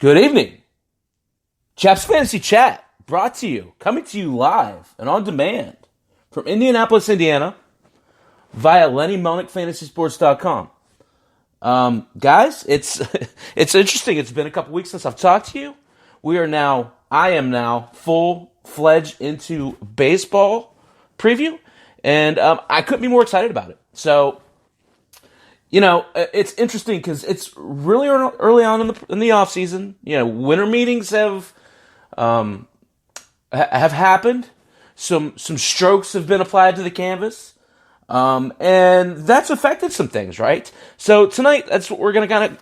Good evening. Chaps Fantasy Chat brought to you, coming to you live and on demand from Indianapolis, Indiana via LennyMelnickFantasySports.com. Guys, it's it's interesting. It's been a couple weeks since I've talked to you. I am now full-fledged into baseball preview, and I couldn't be more excited about it. So, it's interesting because it's really early on in the off season. Winter meetings have happened. Some strokes have been applied to the canvas, and that's affected some things, right? So tonight, that's what we're gonna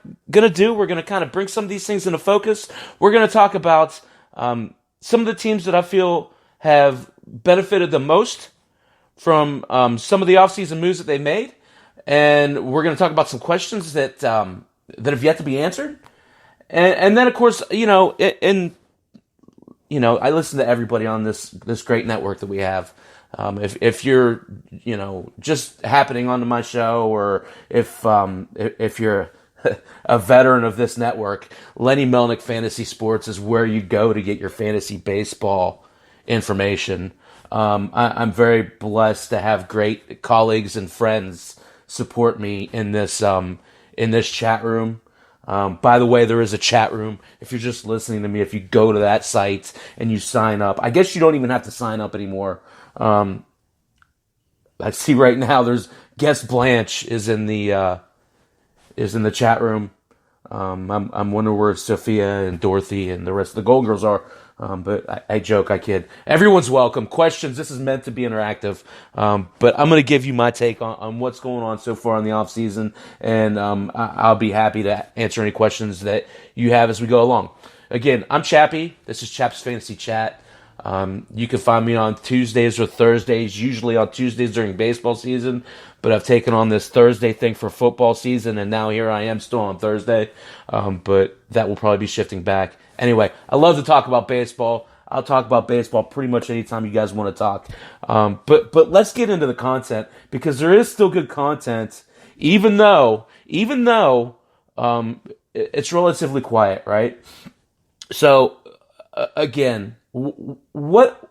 do. We're gonna kind of bring some of these things into focus. We're gonna talk about some of the teams that I feel have benefited the most from some of the offseason moves that they made. And we're going to talk about some questions that have yet to be answered, and then of course, I listen to everybody on this great network that we have. If you're just happening onto my show, or if you're a veteran of this network, Lenny Melnick Fantasy Sports is where you go to get your fantasy baseball information. I'm very blessed to have great colleagues and friends support me in this chat room. By the way, there is a chat room. If you're just listening to me, if you go to that site and you sign up, I guess you don't even have to sign up anymore. I see right now there's Guest Blanche is in the chat room. I'm wondering where Sophia and Dorothy and the rest of the Gold Girls are. But I joke, I kid. Everyone's welcome. Questions, this is meant to be interactive. But I'm going to give you my take on what's going on so far in the off season, and I'll be happy to answer any questions that you have as we go along. Again, I'm Chappy. This is Chaps Fantasy Chat. You can find me on Tuesdays or Thursdays, usually on Tuesdays during baseball season, but I've taken on this Thursday thing for football season, and now here I am still on Thursday, but that will probably be shifting back. Anyway, I love to talk about baseball. I'll talk about baseball pretty much anytime you guys want to talk. But let's get into the content, because there is still good content, even though it's relatively quiet, right? So again, what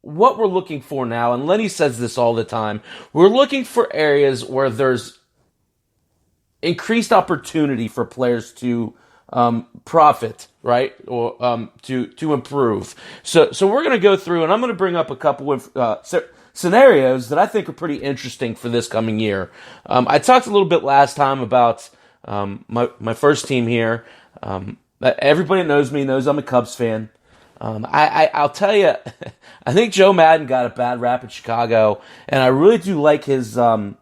we're looking for now, and Lenny says this all the time, we're looking for areas where there's increased opportunity for players to profit, right, or to improve. So we're going to go through, and I'm going to bring up a couple of scenarios that I think are pretty interesting for this coming year. I talked a little bit last time about my first team here. Everybody that knows me knows I'm a Cubs fan. I'll tell you, I think Joe Madden got a bad rap in Chicago, and I really do like his new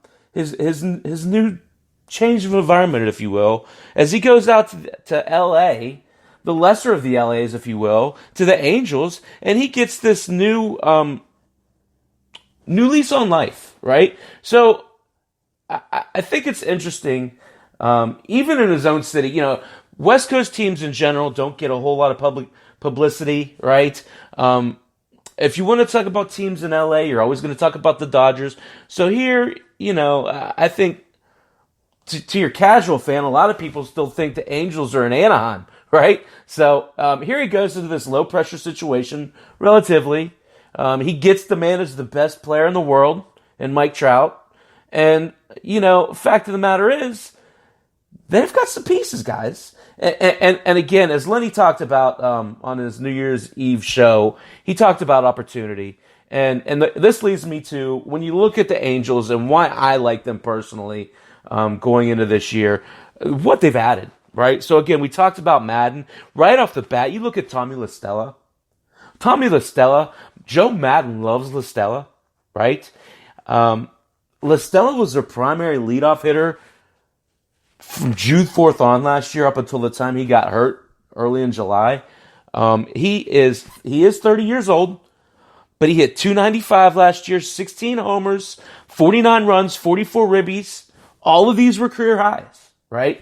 change of environment, if you will, as he goes out to L.A., the lesser of the L.A.s, if you will, to the Angels, and he gets this new lease on life, right? So I think it's interesting, even in his own city. West Coast teams in general don't get a whole lot of public publicity, right? If you want to talk about teams in LA, you're always going to talk about the Dodgers. So here, I think to your casual fan, a lot of people still think the Angels are in Anaheim, right? So here he goes into this low-pressure situation, relatively. He gets to manage the best player in the world, in Mike Trout. And, fact of the matter is, they've got some pieces, guys. And again, as Lenny talked about on his New Year's Eve show, he talked about opportunity. And this leads me to, when you look at the Angels and why I like them personally going into this year, what they've added, right? So again, we talked about Madden. Right off the bat, you look at Tommy La Stella. Joe Madden loves La Stella, right? La Stella was their primary leadoff hitter from June 4th on last year up until the time he got hurt early in July. He is 30 years old, but he hit .295 last year, 16 homers, 49 runs, 44 ribbies. All of these were career highs, right?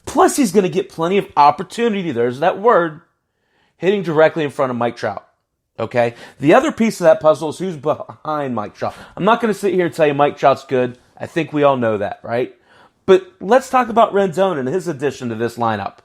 Plus, he's going to get plenty of opportunity, there's that word, hitting directly in front of Mike Trout. Okay? The other piece of that puzzle is who's behind Mike Trout. I'm not going to sit here and tell you Mike Trout's good. I think we all know that, right? But let's talk about Rendon and his addition to this lineup.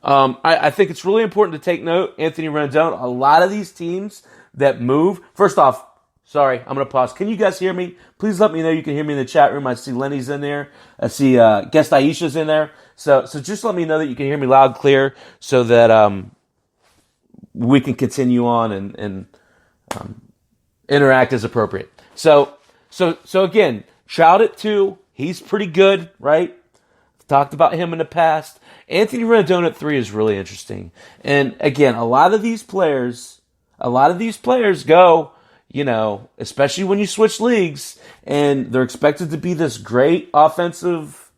I think it's really important to take note, Anthony Rendon. A lot of these teams that move, first off, sorry, I'm going to pause. Can you guys hear me? Please let me know you can hear me in the chat room. I see Lenny's in there. I see guest Aisha's in there. So just let me know that you can hear me loud and clear so that we can continue on and interact as appropriate. So again, Trout at 2. He's pretty good, right? Talked about him in the past. Anthony Rendon at 3 is really interesting. And again, a lot of these players go, especially when you switch leagues, and they're expected to be this great offensive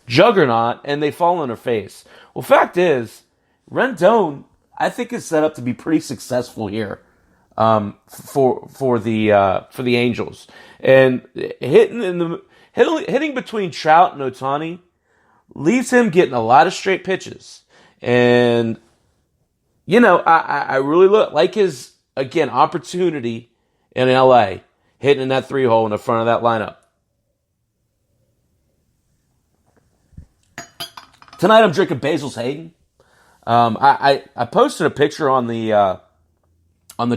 juggernaut, and they fall on their face. Well, fact is, Rendon, I think, is set up to be pretty successful here for the Angels, and hitting between Trout and Ohtani leaves him getting a lot of straight pitches. And, I really like his, again, opportunity in LA, hitting in that 3-hole in the front of that lineup. Tonight I'm drinking Basil's Hayden. I posted a picture on the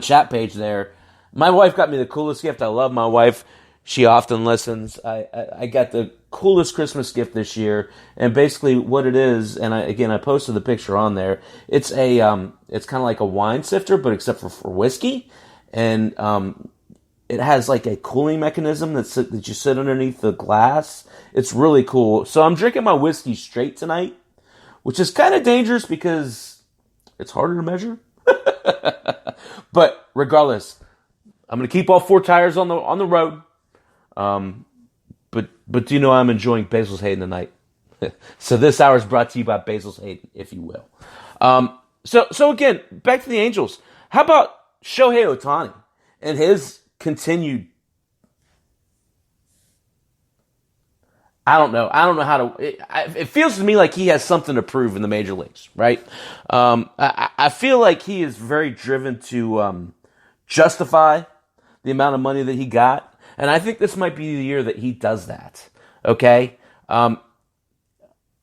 chat page there. My wife got me the coolest gift. I love my wife. She often listens. I got the coolest Christmas gift this year, and basically what it is, and I posted the picture on there. It's it's kind of like a wine sifter, but except for whiskey, and it has like a cooling mechanism that you sit underneath the glass. It's really cool. So I'm drinking my whiskey straight tonight, which is kind of dangerous because it's harder to measure. But regardless, I'm gonna keep all 4 tires on the road. But do you know I'm enjoying Basil's Hayden tonight? So this hour is brought to you by Basil's Hayden, if you will. So again, back to the Angels. How about Shohei Ohtani and his continued? I don't know how to. It feels to me like he has something to prove in the major leagues, right? I feel like he is very driven to justify the amount of money that he got. And I think this might be the year that he does that, okay? A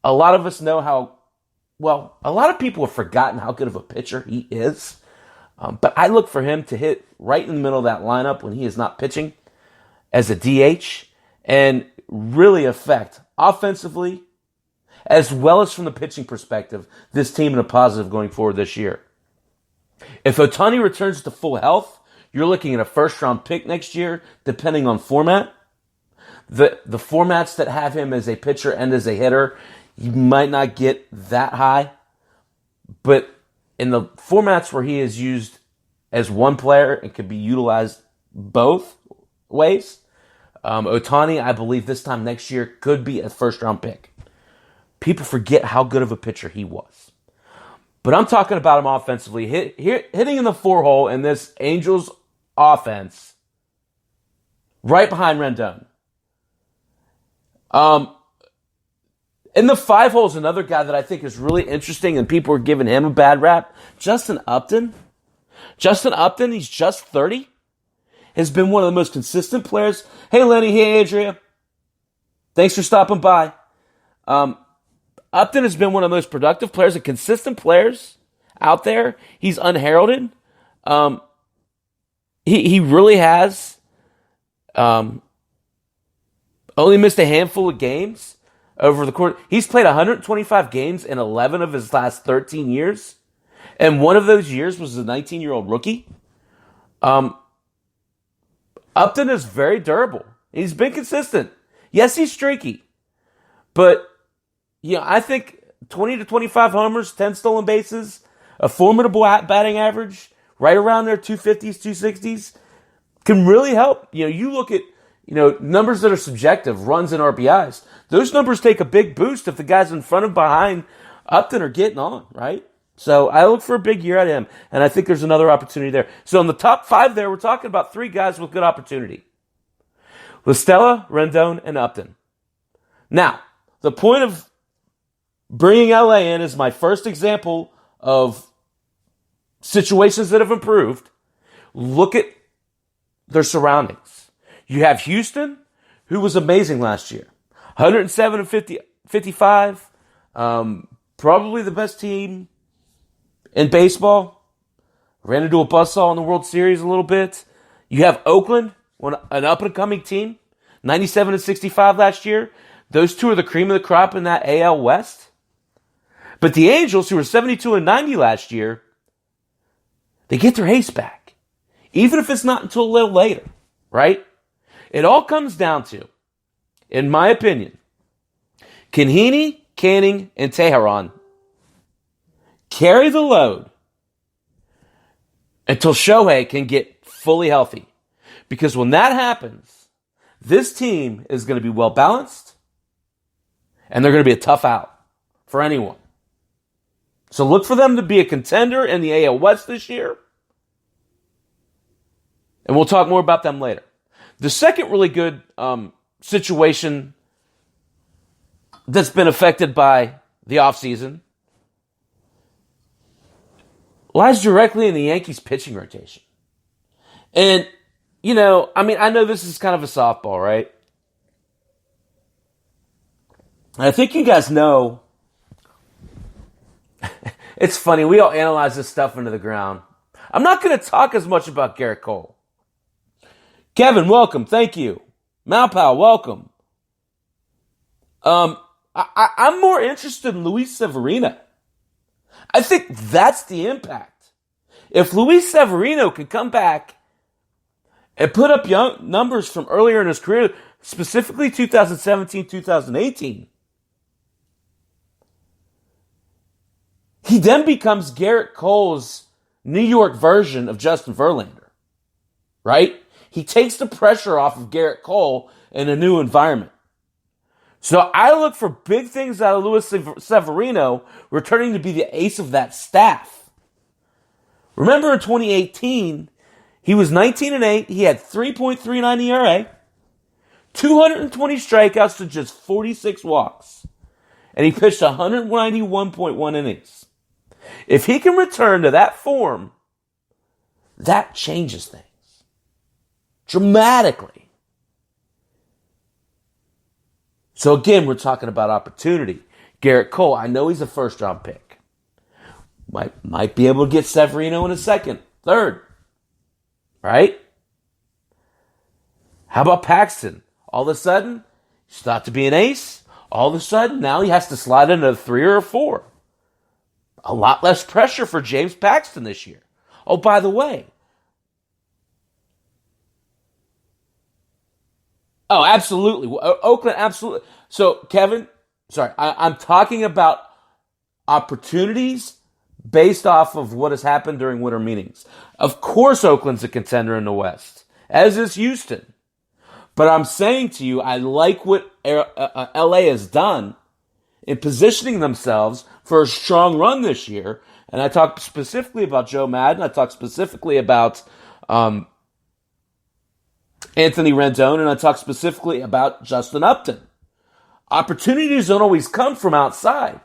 lot of us know a lot of people have forgotten how good of a pitcher he is. But I look for him to hit right in the middle of that lineup when he is not pitching as a DH and really affect offensively as well as from the pitching perspective this team in a positive going forward this year. If Ohtani returns to full health, you're looking at a first-round pick next year, depending on format. The formats that have him as a pitcher and as a hitter, you might not get that high. But in the formats where he is used as one player and could be utilized both ways, Ohtani, I believe this time next year, could be a first-round pick. People forget how good of a pitcher he was. But I'm talking about him offensively, hitting in the 4-hole in this Angels offense, right behind Rendon. In the 5-hole is another guy that I think is really interesting, and people are giving him a bad rap. Justin Upton. He's just 30. Has been one of the most consistent players. Hey, Lenny. Hey, Adria. Thanks for stopping by. Upton has been one of the most productive players and consistent players out there. He's unheralded. He really has only missed a handful of games over the course. He's played 125 games in 11 of his last 13 years. And one of those years was a 19-year-old rookie. Upton is very durable. He's been consistent. Yes, he's streaky. But, I think 20 to 25 homers, 10 stolen bases, a formidable batting average, right around their 250s, 260s, can really help. You look at, numbers that are subjective, runs and RBIs. Those numbers take a big boost if the guys in front and behind Upton are getting on, right? So I look for a big year out of him, and I think there's another opportunity there. So in the top 5 there, we're talking about 3 guys with good opportunity. La Stella, Rendon, and Upton. Now, the point of bringing LA in is my first example of situations that have improved. Look at their surroundings. You have Houston, who was amazing last year. 107 and 50 55. Probably the best team in baseball. Ran into a buzzsaw in the World Series a little bit. You have Oakland, an up-and-coming team, 97 and 65 last year. Those two are the cream of the crop in that AL West. But the Angels, who were 72 and 90 last year, they get their ace back, even if it's not until a little later, right? It all comes down to, in my opinion, can Heaney, Canning, and Teheran carry the load until Shohei can get fully healthy? Because when that happens, this team is going to be well balanced, and they're going to be a tough out for anyone. So look for them to be a contender in the AL West this year, and we'll talk more about them later. The second really good situation that's been affected by the offseason lies directly in the Yankees' pitching rotation. And, I know this is kind of a softball, right? And I think you guys know, it's funny, we all analyze this stuff into the ground. I'm not going to talk as much about Garrett Cole. Kevin, welcome. Thank you. Malpal, welcome. I'm more interested in Luis Severino. I think that's the impact. If Luis Severino can come back and put up young numbers from earlier in his career, specifically 2017, 2018, he then becomes Garrett Cole's New York version of Justin Verlander, right? He takes the pressure off of Garrett Cole in a new environment. So I look for big things out of Luis Severino returning to be the ace of that staff. Remember in 2018, he was 19-8. He had 3.39 ERA, 220 strikeouts to just 46 walks, and he pitched 191.1 innings. If he can return to that form, that changes things dramatically. So again, we're talking about opportunity. Garrett Cole, I know he's a first-round pick. Might be able to get Severino in a second, third, right? How about Paxton? All of a sudden, he's thought to be an ace. All of a sudden, now he has to slide into a 3 or a 4. A lot less pressure for James Paxton this year. Oh, by the way. Oh, absolutely. Oakland, absolutely. So, Kevin, I'm talking about opportunities based off of what has happened during winter meetings. Of course, Oakland's a contender in the West, as is Houston. But I'm saying to you, I like what LA has done in positioning themselves for a strong run this year. And I talked specifically about Joe Madden. I talked specifically about Anthony Rendon, and I talked specifically about Justin Upton. Opportunities don't always come from outside.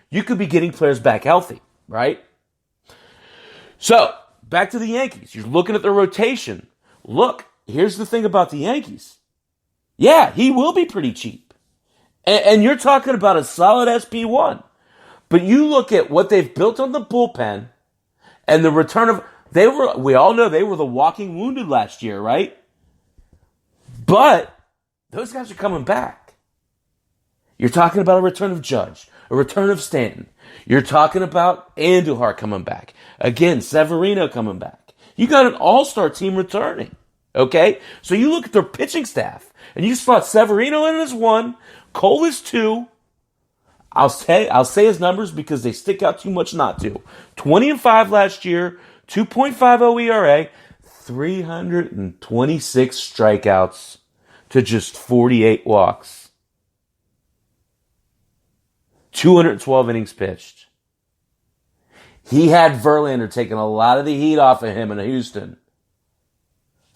You could be getting players back healthy, right? So, back to the Yankees. You're looking at the rotation. Look, here's the thing about the Yankees. Yeah, he will be pretty cheap. And you're talking about a solid SP1. But you look at what they've built on the bullpen and the return of... we all know they were the walking wounded last year, right? But those guys are coming back. You're talking about a return of Judge, a return of Stanton. You're talking about Andujar coming back. Again, Severino coming back. You got an all-star team returning. Okay? So you look at their pitching staff, and you slot Severino in as 1, Cole is 2. I'll say his numbers because they stick out too much not to. 20-5 last year, 2.50 ERA, 326 strikeouts to just 48 walks. 212 innings pitched. He had Verlander taking a lot of the heat off of him in Houston.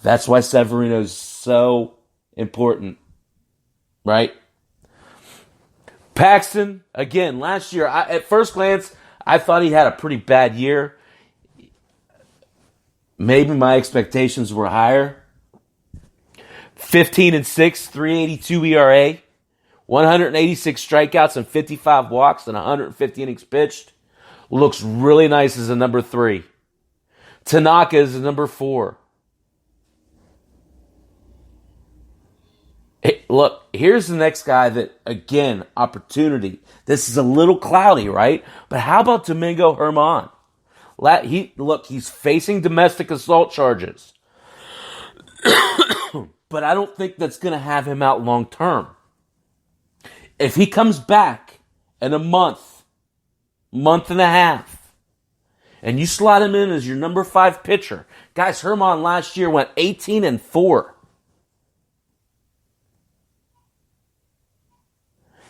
That's why Severino's so important, right? Paxton, again, last year, at first glance, I thought he had a pretty bad year. Maybe my expectations were higher. 15-6, 3.82 ERA, 186 strikeouts and 55 walks and 150 innings pitched. Looks really nice as a number 3. Tanaka is a number 4. Hey, look, here's the next guy that, again, opportunity. This is a little cloudy, right? But how about Domingo Germán? He's facing domestic assault charges. But I don't think that's going to have him out long term. If he comes back in a month and a half, and you slot him in as your number 5 pitcher. Guys, Germán last year went 18-4.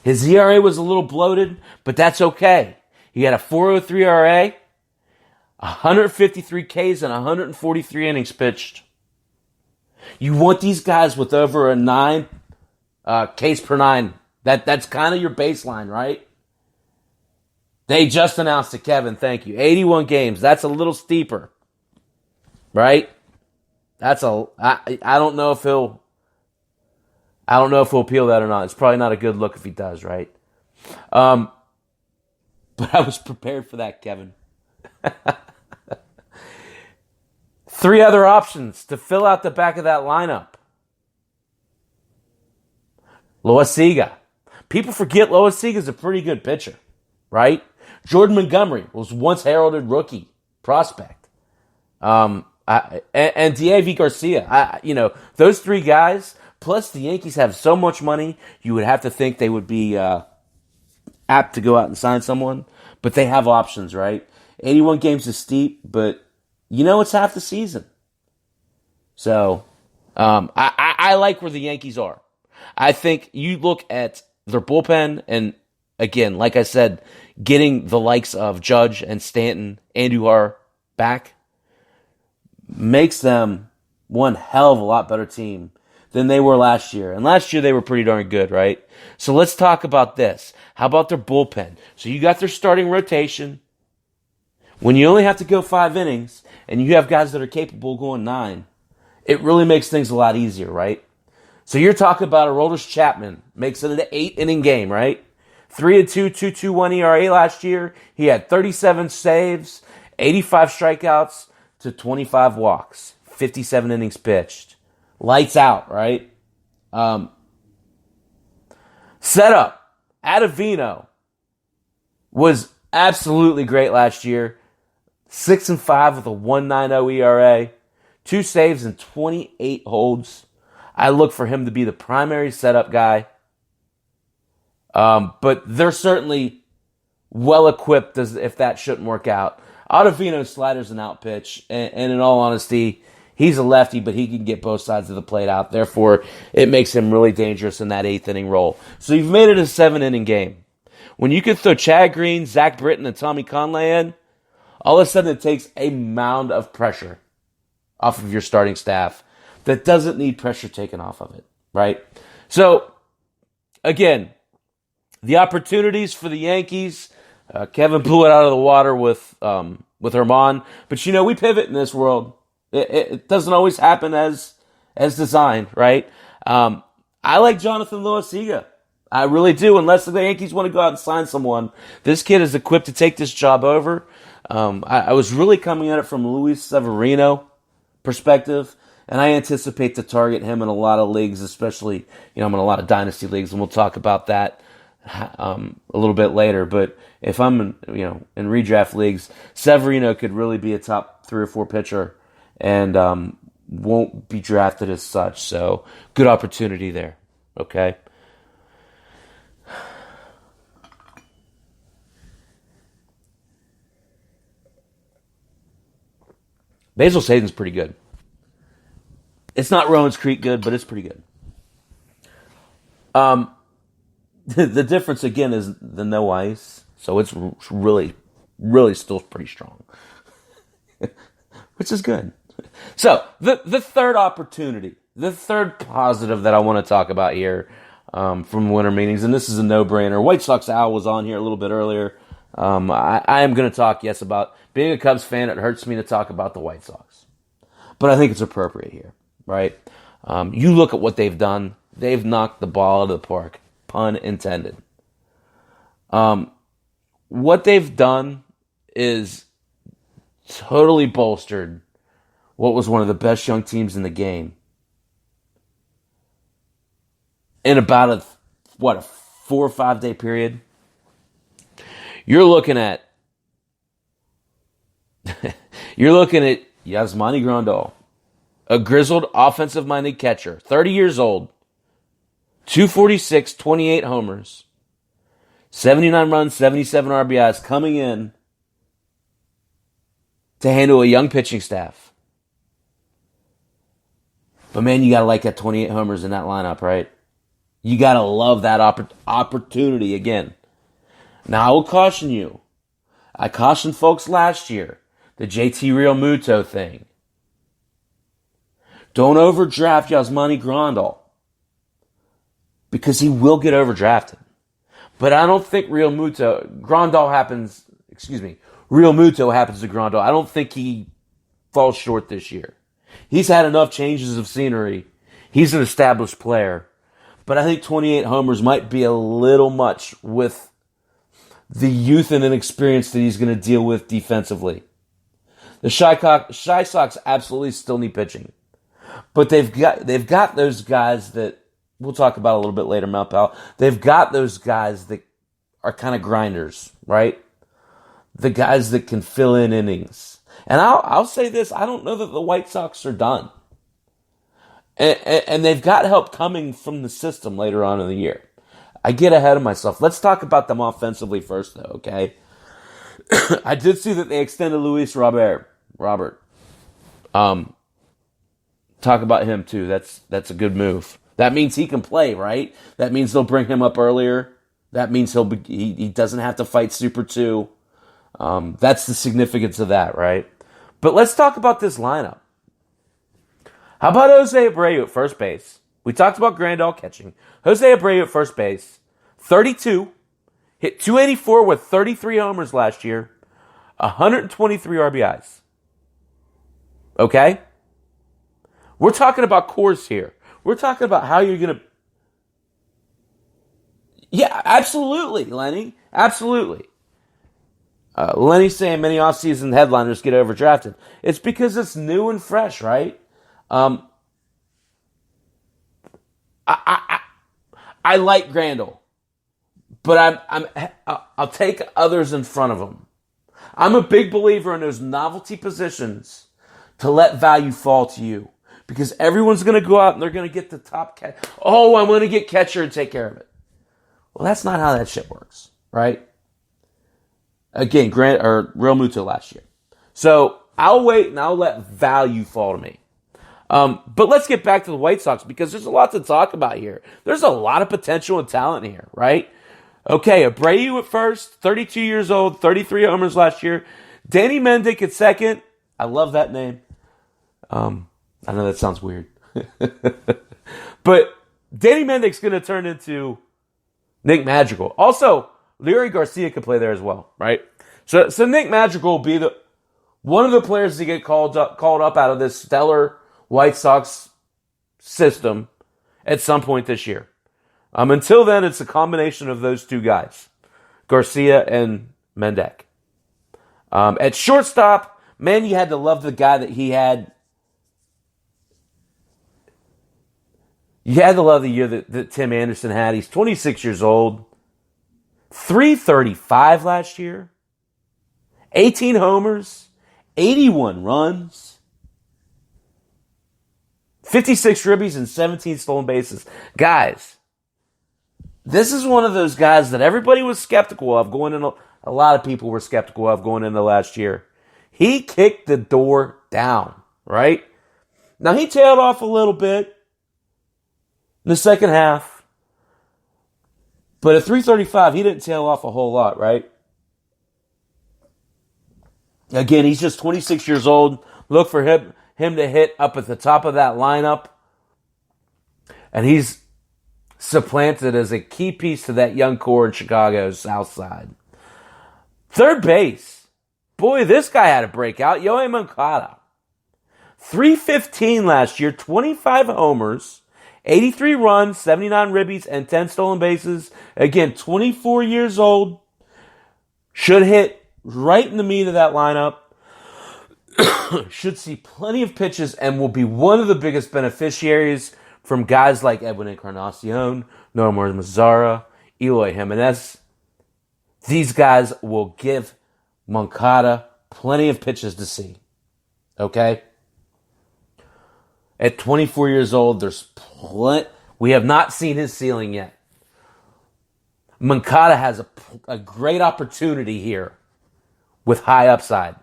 His ERA was a little bloated, but that's okay. He had a 4.03 ERA, 153 Ks, and 143 innings pitched. You want these guys with over a 9 Ks per 9. That's kind of your baseline, right? They just announced it, Kevin. Thank you. 81 games. That's a little steeper, right? I don't know if he'll appeal that or not. It's probably not a good look if he does, right? But I was prepared for that, Kevin. 3 other options to fill out the back of that lineup. Loaizaga. People forget Loaizaga is a pretty good pitcher, right? Jordan Montgomery was once heralded rookie prospect. And Deivi Garcia. Those 3 guys, plus the Yankees have so much money, you would have to think they would be apt to go out and sign someone. But they have options, right? 81 games is steep, but it's half the season. So I like where the Yankees are. I think you look at their bullpen, and again, like I said, getting the likes of Judge and Stanton, Andujar back makes them one hell of a lot better team than they were last year. And last year they were pretty darn good, right? So let's talk about this. How about their bullpen? So you got their starting rotation. When you only have to go 5 innings and you have guys that are capable of going 9, it really makes things a lot easier, right? So you're talking about Aroldis Chapman makes it an 8-inning game, right? 3-2, 2.21 ERA last year. He had 37 saves, 85 strikeouts to 25 walks, 57 innings pitched. Lights out, right? Setup. Ottavino was absolutely great last year. 6-5 with a 1.90 ERA, 2 saves and 28 holds. I look for him to be the primary setup guy. But they're certainly well equipped if that shouldn't work out. Ottavino's slider's an out pitch, and in all honesty, he's a lefty, but he can get both sides of the plate out. Therefore, it makes him really dangerous in that 8th inning role. So you've made it a 7-inning game. When you can throw Chad Green, Zach Britton, and Tommy Conley in, all of a sudden it takes a mound of pressure off of your starting staff that doesn't need pressure taken off of it, right? So, again, the opportunities for the Yankees, Kevin blew it out of the water with Germán. But, we pivot in this world. It doesn't always happen as designed, right? I like Jonathan Loaizaga. I really do, unless the Yankees want to go out and sign someone. This kid is equipped to take this job over. I was really coming at it from Luis Severino perspective, and I anticipate to target him in a lot of leagues, especially, I'm in a lot of dynasty leagues, and we'll talk about that a little bit later. But if I'm in redraft leagues, Severino could really be a top 3 or 4 pitcher and won't be drafted as such. So good opportunity there. Okay. Basil Satan's pretty good. It's not Rowan's Creek good, but it's pretty good. The difference, again, is the no ice. So it's really, really still pretty strong. Which is good. So, the third opportunity, the third positive that I want to talk about here from winter meetings, and this is a no-brainer. White Sox Al was on here a little bit earlier. I am going to talk, yes, about being a Cubs fan. It hurts me to talk about the White Sox. But I think it's appropriate here, right? You look at what they've done. They've knocked the ball out of the park pun intended. What they've done is totally bolstered what was one of the best young teams in the game in about a 4 or 5 day period. You're looking at Yasmani Grandal, a grizzled offensive-minded catcher, 30 years old, 246, 28 homers, 79 runs, 77 RBIs, coming in to handle a young pitching staff. But man, you gotta like that 28 homers in that lineup, right? You gotta love that opportunity again. Now I will caution you. I cautioned folks last year, the JT Real Muto thing. Don't overdraft Yasmani Grandal because he will get overdrafted. But I don't think Real Muto happens to Grandal. I don't think he falls short this year. He's had enough changes of scenery. He's an established player. But I think 28 homers might be a little much with the youth and inexperience that he's going to deal with defensively. The Shy Sox absolutely still need pitching. But they've got those guys that we'll talk about a little bit later, Malpal. They've got those guys that are kind of grinders, right? The guys that can fill in innings. And I'll say this, I don't know that the White Sox are done. And they've got help coming from the system later on in the year. I get ahead of myself. Let's talk about them offensively first, though, okay? I did see that they extended Luis Robert. Talk about him, too. That's a good move. That means he can play, right? That means they'll bring him up earlier. That means he doesn't have to fight Super 2. That's the significance of that, right? But let's talk about this lineup. How about Jose Abreu at first base? We talked about Grandal catching. Jose Abreu at first base, 32, hit 284 with 33 homers last year, 123 RBIs. Okay? We're talking about cores here. We're talking about how you're going to... Yeah, absolutely, Lenny. Absolutely. Lenny's saying many offseason headliners get overdrafted. It's because it's new and fresh, right? I like Grandal, but I'll take others in front of him. I'm a big believer in those novelty positions to let value fall to you because everyone's going to go out and they're going to get the top catch. Oh, I'm going to get catcher and take care of it. Well, that's not how that shit works, right? Again, Real Muto last year. So I'll wait and I'll let value fall to me. But let's get back to the White Sox because there's a lot to talk about here. There's a lot of potential and talent here, right? Okay, Abreu at first, 32 years old, 33 homers last year. Danny Mendick at second. I love that name. I know that sounds weird. But Danny Mendick's going to turn into Nick Madrigal. Also, Leury Garcia could play there as well, right? So Nick Madrigal will be one of the players to get called up out of this stellar White Sox system at some point this year. Until then, it's a combination of those two guys, Garcia and Mendick. At shortstop, man, you had to love the guy that he had. You had to love the year that Tim Anderson had. He's 26 years old. 335 last year. 18 homers. 81 runs. 56 ribbies and 17 stolen bases. Guys, this is one of those guys that everybody was skeptical of going into. A lot of people were skeptical of going into last year. He kicked the door down, right? Now, he tailed off a little bit in the second half. But at 335, he didn't tail off a whole lot, right? Again, he's just 26 years old. Look for him to hit up at the top of that lineup. And he's supplanted as a key piece to that young core in Chicago's South Side. Third base. Boy, this guy had a breakout. Yohei Moncada. 315 last year, 25 homers, 83 runs, 79 ribbies, and 10 stolen bases. Again, 24 years old. Should hit right in the meat of that lineup. Should see plenty of pitches and will be one of the biggest beneficiaries from guys like Edwin Encarnacion, Nomar Mazara, Eloy Jimenez. These guys will give Moncada plenty of pitches to see. Okay? At 24 years old, we have not seen his ceiling yet. Moncada has a great opportunity here with high upside.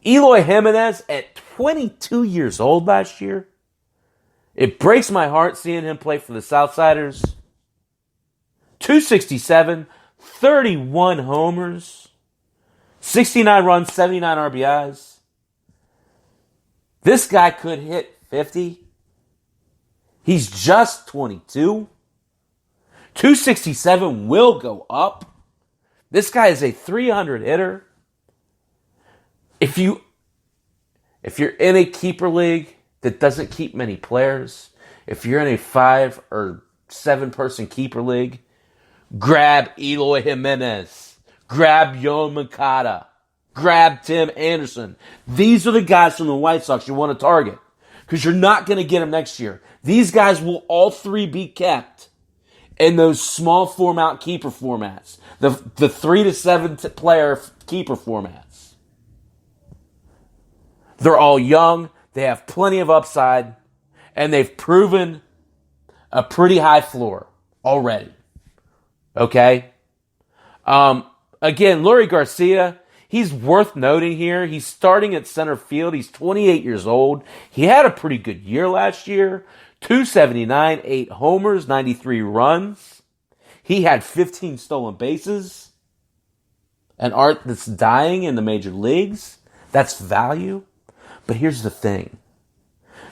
Eloy Jimenez at 22 years old last year. It breaks my heart seeing him play for the Southsiders. 267, 31 homers, 69 runs, 79 RBIs. This guy could hit 50. He's just 22. 267 will go up. This guy is a 300 hitter. If you're in a keeper league that doesn't keep many players, if you're in a 5 or 7 person keeper league, grab Eloy Jimenez, grab Yoan Moncada, grab Tim Anderson. These are the guys from the White Sox you want to target because you're not going to get them next year. These guys will all three be kept in those small format keeper formats, the 3 to 7 player keeper formats. They're all young, they have plenty of upside, and they've proven a pretty high floor already. Okay? Again, Leury Garcia, he's worth noting here. He's starting at center field. He's 28 years old. He had a pretty good year last year. 279, 8 homers, 93 runs. He had 15 stolen bases. An art that's dying in the major leagues. That's value. But here's the thing.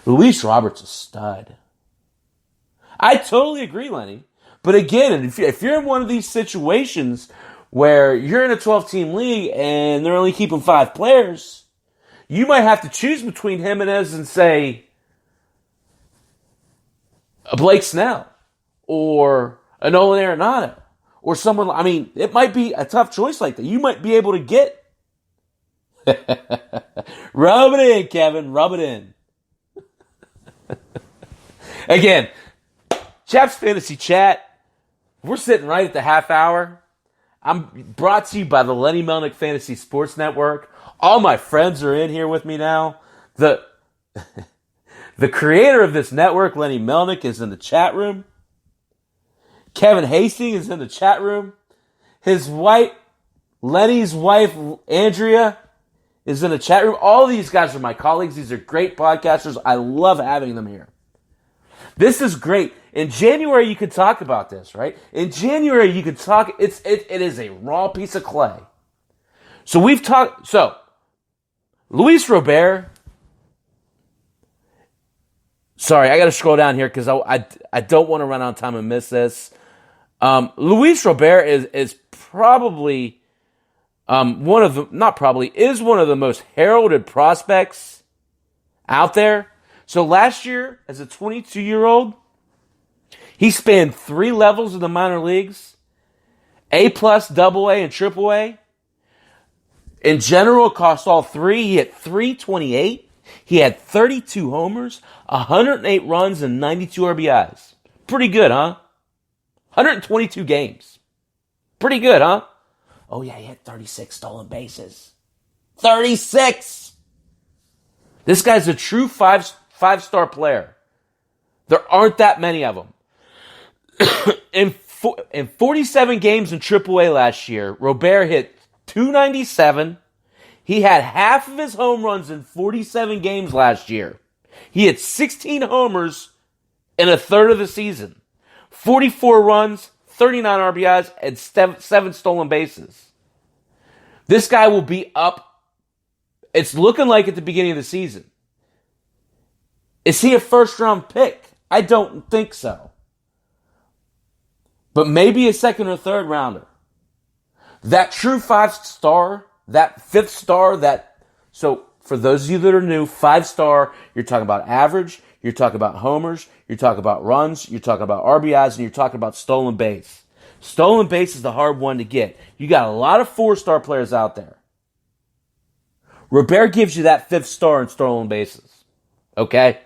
Luis Robert's a stud. I totally agree, Lenny. But again, if you're in one of these situations where you're in a 12-team league and they're only keeping 5 players, you might have to choose between Jimenez and, say, a Blake Snell or a Nolan Arenado or someone. I mean, it might be a tough choice like that. You might be able to get. Rub it in, Kevin. Rub it in. Again, Chaps Fantasy Chat. We're sitting right at the half hour. I'm brought to you by the Lenny Melnick Fantasy Sports Network. All my friends are in here with me now. The creator of this network, Lenny Melnick, is in the chat room. Kevin Hastings is in the chat room. Lenny's wife, Andrea, is in the chat room. All these guys are my colleagues. These are great podcasters. I love having them here. This is great. In January, you could talk about this, right? In January, you could talk. It is a raw piece of clay. So we've talked. So Luis Robert. Sorry, I got to scroll down here because I don't want to run out of time and miss this. Luis Robert is probably one of the most heralded prospects out there. So last year, as a 22-year-old, he spanned 3 levels of the minor leagues: A+, AA, and AAA. In general, across all 3, he hit .328. He had 32 homers, 108 runs, and 92 RBIs. Pretty good, huh? 122 games. Pretty good, huh? Oh, yeah, he had 36 stolen bases. 36! This guy's a true five-star player. There aren't that many of them. In 47 games in AAA last year, Robert hit .297. He had half of his home runs in 47 games last year. He hit 16 homers in a third of the season. 44 runs, 39 RBIs, and 7 stolen bases. This guy will be up. It's looking like at the beginning of the season. Is he a first-round pick? I don't think so. But maybe a second or third rounder. That true 5-star, that 5th star, so for those of you that are new, 5-star, you're talking about average, You're talking about homers. You're talking about runs. You're talking about RBIs, and you're talking about stolen base. Stolen base is the hard one to get. You got a lot of 4-star players out there. Robert gives you that 5th star in stolen bases. Okay?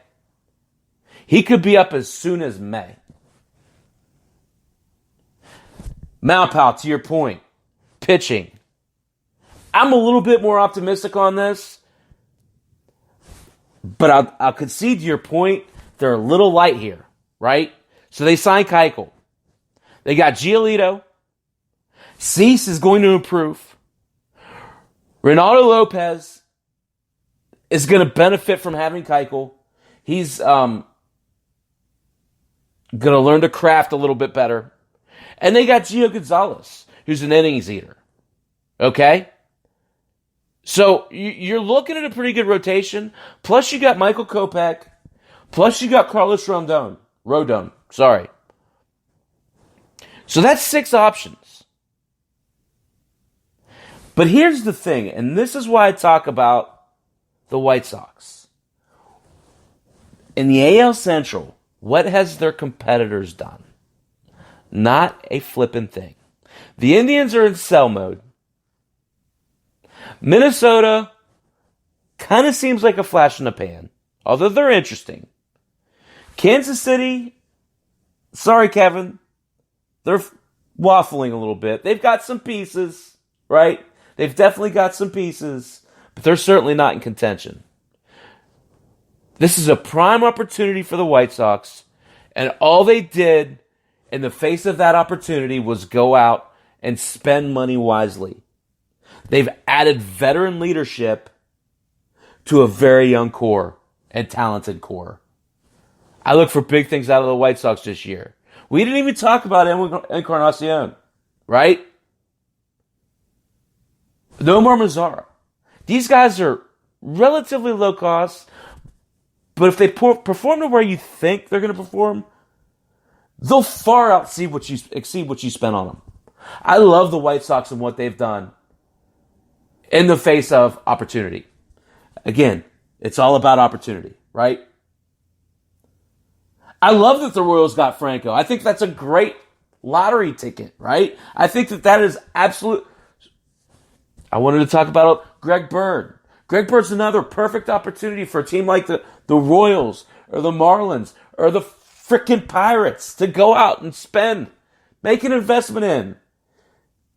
He could be up as soon as May. Malpal, to your point, pitching. I'm a little bit more optimistic on this, but I'll concede to your point. They're a little light here, right? So they signed Keuchel. They got Giolito. Cease is going to improve. Ronaldo Lopez is going to benefit from having Keuchel. He's going to learn to craft a little bit better. And they got Gio Gonzalez, who's an innings eater. Okay? So you're looking at a pretty good rotation. Plus you got Michael Kopech. Plus you got Carlos Rodon. Sorry. So that's 6 options. But here's the thing, and this is why I talk about the White Sox. In the AL Central, what has their competitors done? Not a flippin' thing. The Indians are in sell mode. Minnesota kind of seems like a flash in the pan, although they're interesting. Kansas City, sorry, Kevin, they're waffling a little bit. They've got some pieces, right? They've definitely got some pieces, but they're certainly not in contention. This is a prime opportunity for the White Sox, and all they did in the face of that opportunity was go out and spend money wisely. They've added veteran leadership to a very young core and talented core. I look for big things out of the White Sox this year. We didn't even talk about Encarnacion, right? Nomar Mazara. These guys are relatively low cost, but if they perform to where you think they're going to perform, they'll far exceed what you spent on them. I love the White Sox and what they've done in the face of opportunity. Again, it's all about opportunity, right? I love that the Royals got Franco. I think that's a great lottery ticket, right? I think that is absolute. I wanted to talk about Greg Bird. Greg Bird's another perfect opportunity for a team like the Royals or the Marlins or the frickin' Pirates to go out and spend, make an investment in.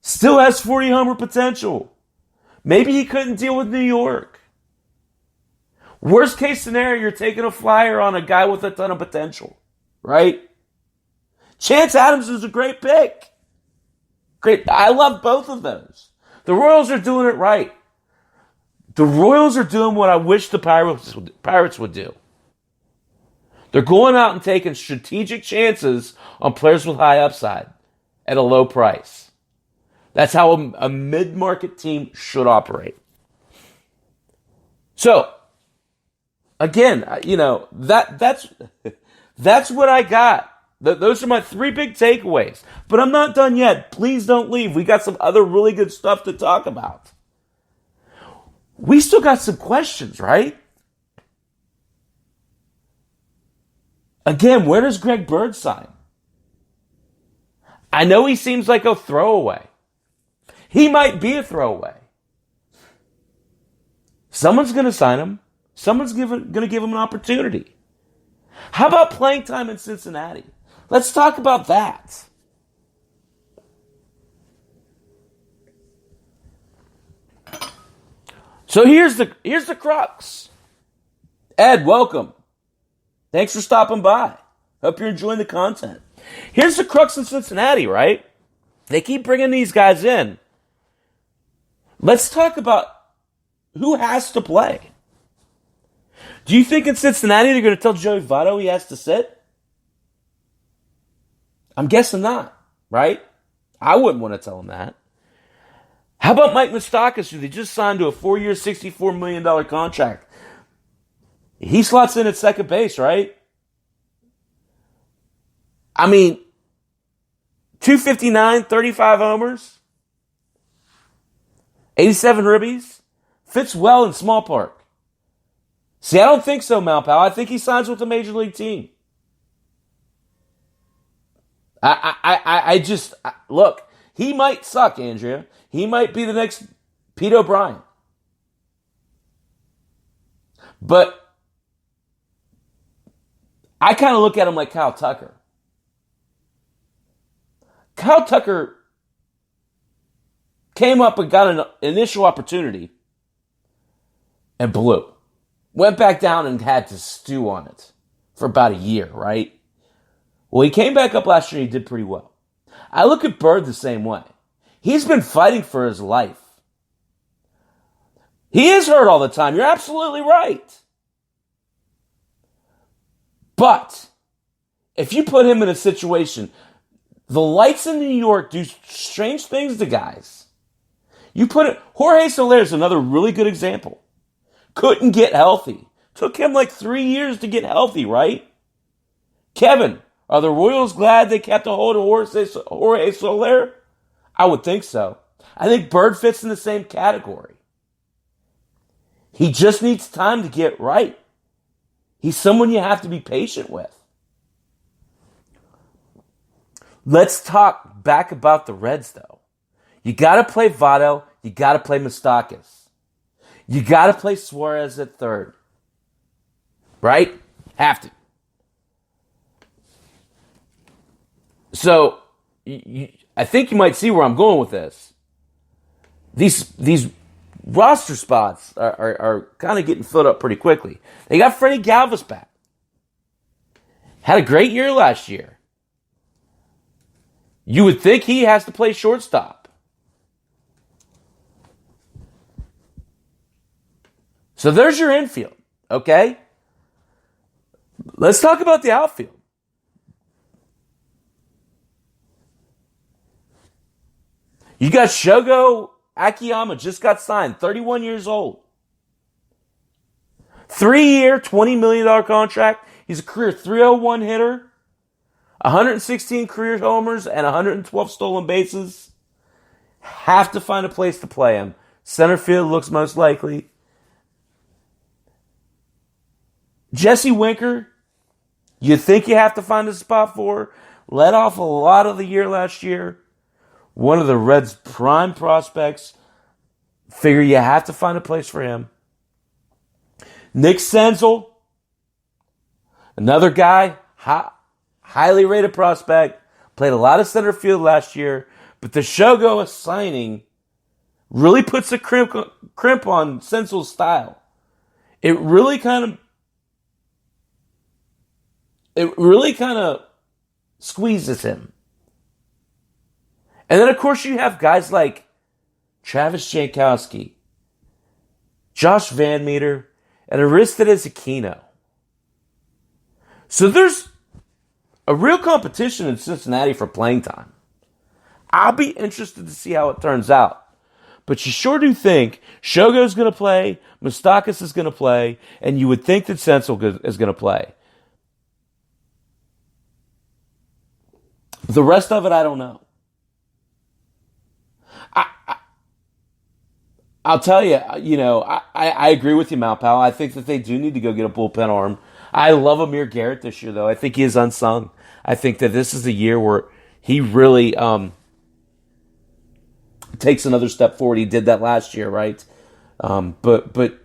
Still has 40 homer potential. Maybe he couldn't deal with New York. Worst case scenario, you're taking a flyer on a guy with a ton of potential, right? Chance Adams is a great pick. Great. I love both of those. The Royals are doing it right. The Royals are doing what I wish the Pirates would do. They're going out and taking strategic chances on players with high upside at a low price. That's how a mid-market team should operate. So, again, that's what I got. Those are my 3 big takeaways. But I'm not done yet. Please don't leave. We got some other really good stuff to talk about. We still got some questions, right? Again, where does Greg Bird sign? I know he seems like a throwaway. He might be a throwaway. Someone's going to sign him. Someone's going to give him an opportunity. How about playing time in Cincinnati? Let's talk about that. So here's the crux. Ed, welcome. Thanks for stopping by. Hope you're enjoying the content. Here's the crux in Cincinnati, right? They keep bringing these guys in. Let's talk about who has to play. Do you think in Cincinnati they're going to tell Joey Votto he has to sit? I'm guessing not, right? I wouldn't want to tell him that. How about Mike Moustakas, who they just signed to a 4-year, $64 million contract? He slots in at second base, right? I mean, 259, 35 homers, 87 ribbies, fits well in small park. See, I don't think so, Malpal. I think he signs with a major league team. Look, he might suck, Andrea. He might be the next Pete O'Brien. But I kind of look at him like Kyle Tucker. Kyle Tucker came up and got an initial opportunity and blew. Went back down and had to stew on it for about a year, right? Well, he came back up last year and he did pretty well. I look at Bird the same way. He's been fighting for his life. He is hurt all the time. You're absolutely right. But if you put him in a situation, the lights in New York do strange things to guys. Jorge Soler is another really good example. Couldn't get healthy. Took him like 3 years to get healthy, right? Kevin, are the Royals glad they kept a hold of Jorge Soler? I would think so. I think Bird fits in the same category. He just needs time to get right. He's someone you have to be patient with. Let's talk back about the Reds, though. You got to play Votto. You got to play Moustakas. You got to play Suarez at third. Right? Have to. So, I think you might see where I'm going with this. These roster spots are kind of getting filled up pretty quickly. They got Freddie Galvis back. Had a great year last year. You would think he has to play shortstop. So there's your infield, okay? Let's talk about the outfield. You got Shogo Akiyama, just got signed, 31 years old. 3-year, $20 million contract. He's a career 301 hitter, 116 career homers, and 112 stolen bases. Have to find a place to play him. Center field looks most likely. Jesse Winker, you think you have to find a spot for. Led off a lot of the year last year. One of the Reds' prime prospects. Figure you have to find a place for him. Nick Senzel, another guy, highly rated prospect. Played a lot of center field last year. But the Shogo signing really puts a crimp on Senzel's style. It really kind of squeezes him. And then, of course, you have guys like Travis Jankowski, Josh Van Meter, and Aristides Aquino. So there's a real competition in Cincinnati for playing time. I'll be interested to see how it turns out. But you sure do think Shogo's going to play, Moustakas is going to play, and you would think that Senzel is going to play. The rest of it, I don't know. I'll tell you, I agree with you, Malpal. I think that they do need to go get a bullpen arm. I love Amir Garrett this year, though. I think he is unsung. I think that this is the year where he really takes another step forward. He did that last year, right? But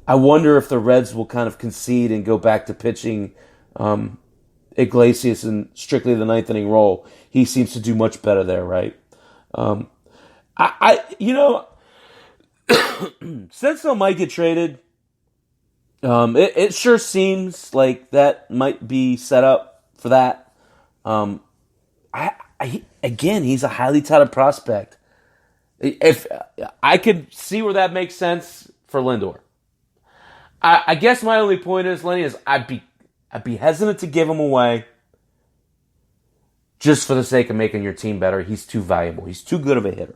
I wonder if the Reds will kind of concede and go back to pitching Iglesias in strictly the ninth inning role. He seems to do much better there, right? Senzel might get traded. It sure seems like that might be set up for that. Again, he's a highly touted prospect. If I could see where that makes sense for Lindor. I guess my only point is, Lenny, is I'd be hesitant to give him away just for the sake of making your team better. He's too valuable. He's too good of a hitter.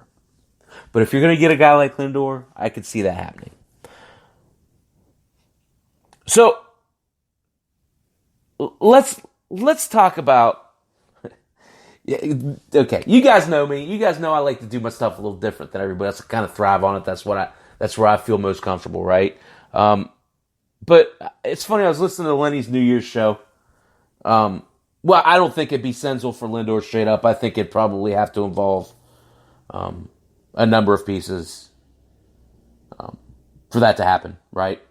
But if you're going to get a guy like Lindor, I could see that happening. So let's talk about. Okay, you guys know me. You guys know I like to do my stuff a little different than everybody else. I kind of thrive on it. That's where I feel most comfortable, right? But it's funny, I was listening to Lenny's New Year's show. Well, I don't think it'd be Senzel for Lindor straight up. I think it'd probably have to involve a number of pieces for that to happen, right?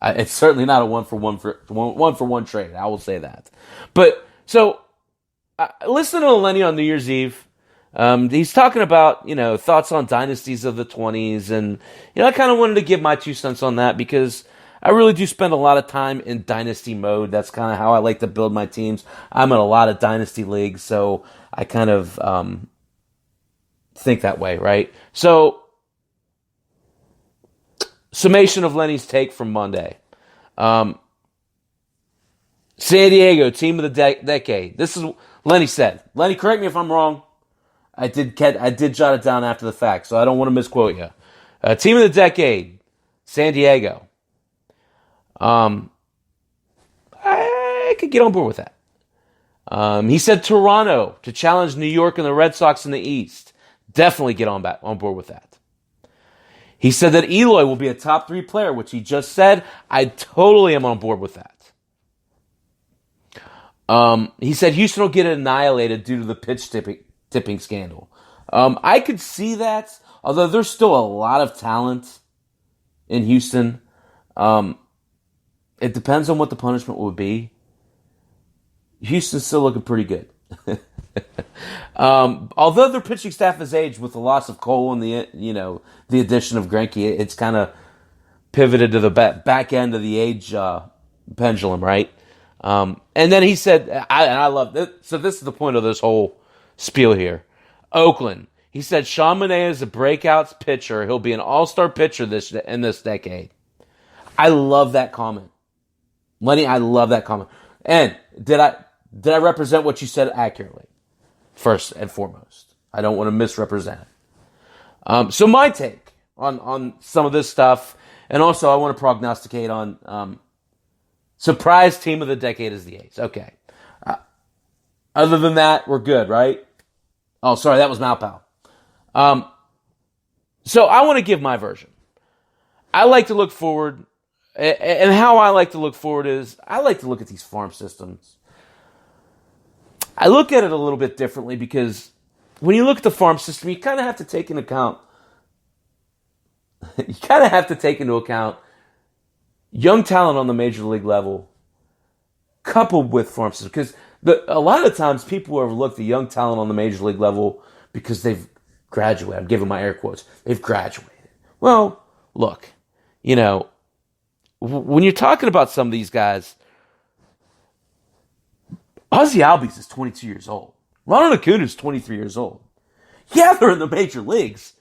It's certainly not a one for one trade. I will say that. But so listen to Lenny on New Year's Eve. He's talking about thoughts on dynasties of the 20s, and I kind of wanted to give my 2 cents on that because I really do spend a lot of time in dynasty mode. That's kind of how I like to build my teams. I'm in a lot of dynasty leagues, so I kind of think that way, right? So, summation of Lenny's take from Monday. San Diego, team of the decade. This is what Lenny said. Lenny, correct me if I'm wrong. I did jot it down after the fact, so I don't want to misquote you. Team of the decade, San Diego. I could get on board with that. He said Toronto to challenge New York and the Red Sox in the East. Definitely get on board with that. He said that Eloy will be a top 3 player, which he just said. I totally am on board with that. He said Houston will get annihilated due to the pitch tipping scandal. I could see that, although there's still a lot of talent in Houston. It depends on what the punishment would be. Houston's still looking pretty good. Although their pitching staff has aged with the loss of Cole and the addition of Greinke, it's kind of pivoted to the back end of the age pendulum, right? And then he said, and I love this. So this is the point of this whole spiel here. Oakland. He said Sean Manaea is a breakout pitcher. He'll be an all-star pitcher in this decade. I love that comment. Lenny, I love that comment. And did I represent what you said accurately? First and foremost. I don't want to misrepresent it. So my take on some of this stuff, and also I want to prognosticate on surprise team of the decade is the A's. Okay. Other than that, we're good, right? Oh, sorry, that was Malpal. So I want to give my version. I like to look forward, and how I like to look forward is I like to look at these farm systems. I look at it a little bit differently because when you look at the farm system, you kind of have to take into account. Young talent on the major league level, coupled with farm system, because a lot of times people overlook the young talent on the major league level because they've graduated. I'm giving my air quotes. They've graduated. Well, look, when you're talking about some of these guys, Ozzie Albies is 22 years old. Ronald Acuna is 23 years old. Yeah, they're in the major leagues.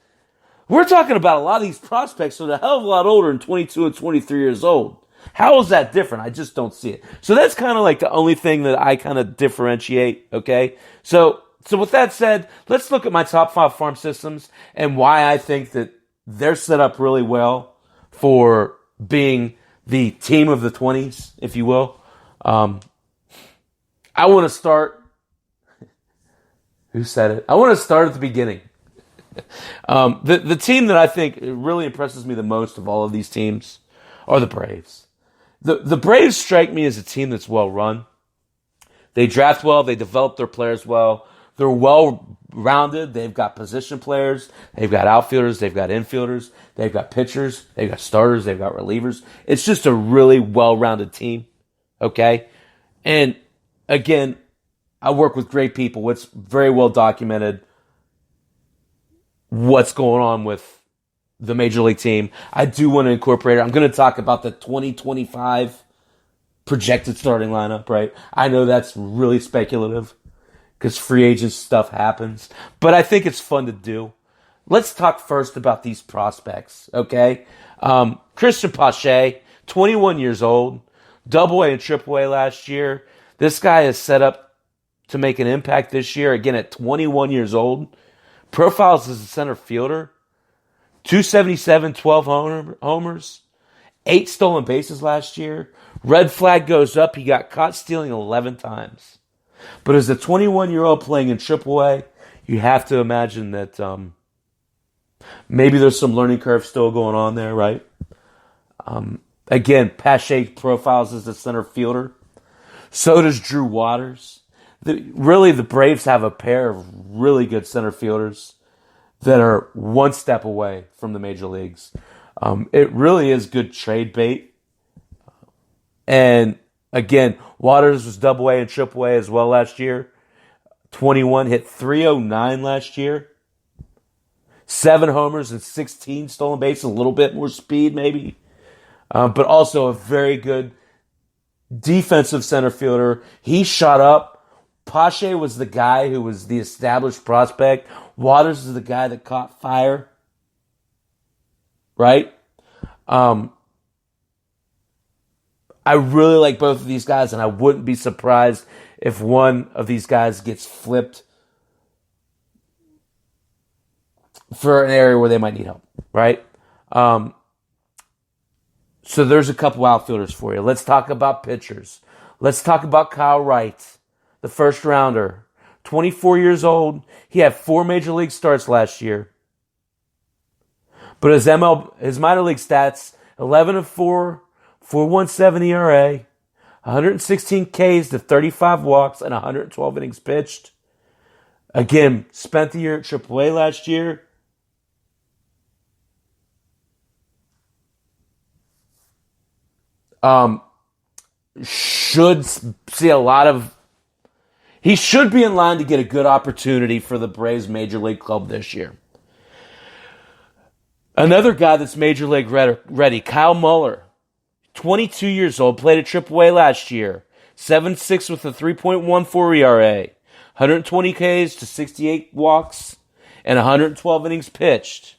We're talking about a lot of these prospects that are a hell of a lot older than 22 and 23 years old. How is that different? I just don't see it. So that's kind of like the only thing that I kind of differentiate, okay? So with that said, let's look at my top 5 farm systems and why I think that they're set up really well for being the team of the 20s, if you will. I want to start. Who said it? I want to start at the beginning. The team that I think really impresses me the most of all of these teams are the Braves. The Braves strike me as a team that's well run. They draft well. They develop their players well. They're well rounded. They've got position players. They've got outfielders. They've got infielders. They've got pitchers. They've got starters. They've got relievers. It's just a really well rounded team. Okay, and again, I work with great people. It's very well documented what's going on with the Major League team. I do want to incorporate it. I'm going to talk about the 2025 projected starting lineup, right? I know that's really speculative because free agent stuff happens, but I think it's fun to do. Let's talk first about these prospects, okay? Christian Pache, 21 years old, Double-A and Triple-A last year. This guy is set up to make an impact this year, again at 21 years old. Profiles as a center fielder. 277, 12 homers, 8 stolen bases last year. Red flag goes up. He got caught stealing 11 times. But as a 21-year-old playing in AAA, you have to imagine that maybe there's some learning curve still going on there, right? Again, Pache profiles as a center fielder. So does Drew Waters. Really, the Braves have a pair of really good center fielders that are one step away from the major leagues. It really is good trade bait. And again, Waters was double A and triple A as well last year. 21, hit 309 last year. 7 homers and 16 stolen bases, a little bit more speed maybe. But also a very good defensive center fielder. He shot up. Pache was the guy who was the established prospect. Waters is the guy that caught fire. Right? I really like both of these guys, and I wouldn't be surprised if one of these guys gets flipped for an area where they might need help. Right? So there's a couple outfielders for you. Let's talk about pitchers. Let's talk about Kyle Wright, the first rounder. 24 years old. He had 4 major league starts last year. But his minor league stats, 11-4, 4.17 ERA, 116 Ks to 35 walks, and 112 innings pitched. Again, spent the year at AAA last year. Should see a lot of... He should be in line to get a good opportunity for the Braves Major League Club this year. Another guy that's Major League ready, Kyle Muller. 22 years old, played at AAA last year. 7.6 with a 3.14 ERA. 120 Ks to 68 walks and 112 innings pitched.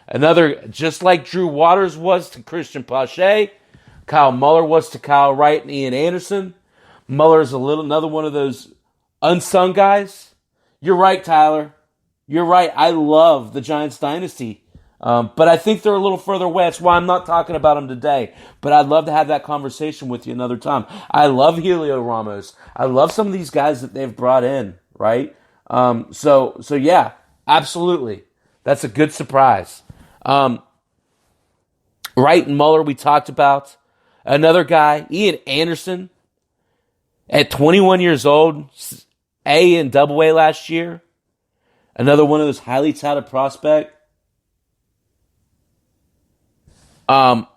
Another, just like Drew Waters was to Christian Pache, Kyle Muller was to Kyle Wright and Ian Anderson. Muller's another one of those unsung guys. You're right, Tyler. You're right. I love the Giants dynasty. But I think they're a little further away. That's why I'm not talking about them today. But I'd love to have that conversation with you another time. I love Helio Ramos. I love some of these guys that they've brought in, right? So yeah, absolutely. That's a good surprise. Wright and Muller we talked about. Another guy, Ian Anderson, at 21 years old, A and double A last year. Another one of those highly touted prospects. 8-7,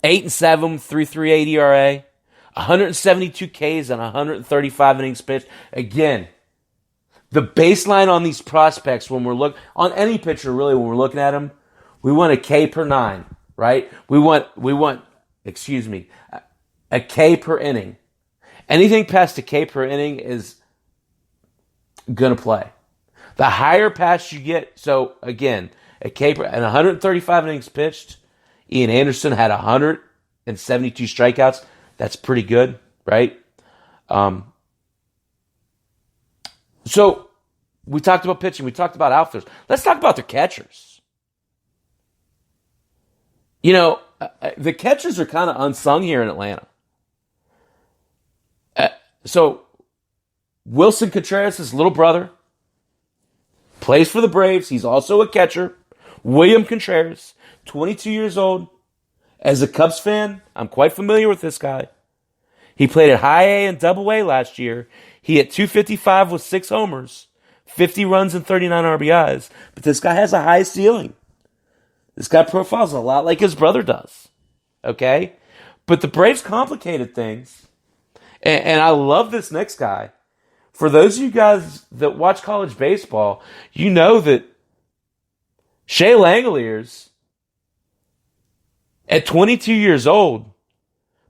3.38 ERA, 172 Ks and 135 innings pitched. Again, the baseline on these prospects when we're on any pitcher really when we're looking at them, we want a K per 9, right? We want a K per inning. Anything past a K per inning is gonna play. The higher past you get, so again, a K per and 135 innings pitched. Ian Anderson had 172 strikeouts. That's pretty good, right? So we talked about pitching. We talked about outfielders. Let's talk about the catchers. You know, the catchers are kind of unsung here in Atlanta. So Wilson Contreras' little brother plays for the Braves. He's also a catcher. William Contreras, 22 years old. As a Cubs fan, I'm quite familiar with this guy. He played at high A and double A last year. He hit 255 with 6 homers, 50 runs and 39 RBIs. But this guy has a high ceiling. This guy profiles a lot like his brother does. Okay? But the Braves complicated things. And I love this next guy. For those of you guys that watch college baseball, you know that Shea Langoliers, at 22 years old,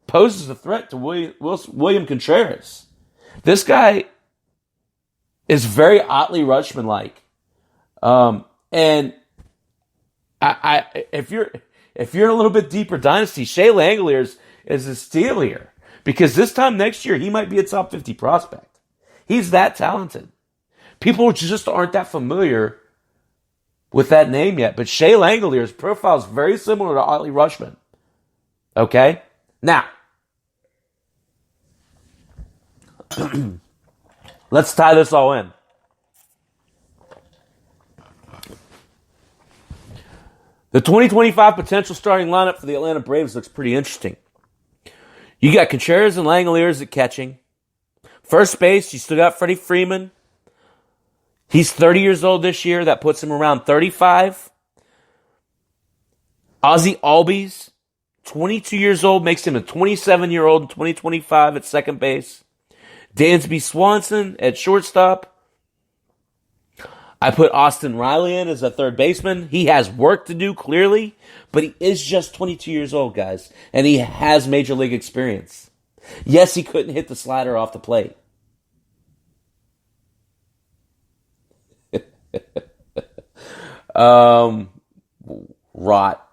poses a threat to William Contreras. This guy is very Otley Rutschman-like. And if you're in a little bit deeper dynasty, Shea Langoliers is a steal here. Because this time next year, he might be a top 50 prospect. He's that talented. People just aren't that familiar with that name yet. But Shea Langoliers' profile is very similar to Otley Rutschman. Okay? Now, let's tie this all in. The 2025 potential starting lineup for the Atlanta Braves looks pretty interesting. You got Contreras and Langoliers at catching. First base, you still got Freddie Freeman. He's 30 years old this year. That puts him around 35. Ozzie Albies, 22 years old, makes him a 27-year-old in 2025 at second base. Dansby Swanson at shortstop. I put Austin Riley in as a third baseman. He has work to do, clearly, but he is just 22 years old, guys, and he has major league experience. Yes, he couldn't hit the slider off the plate. Rot.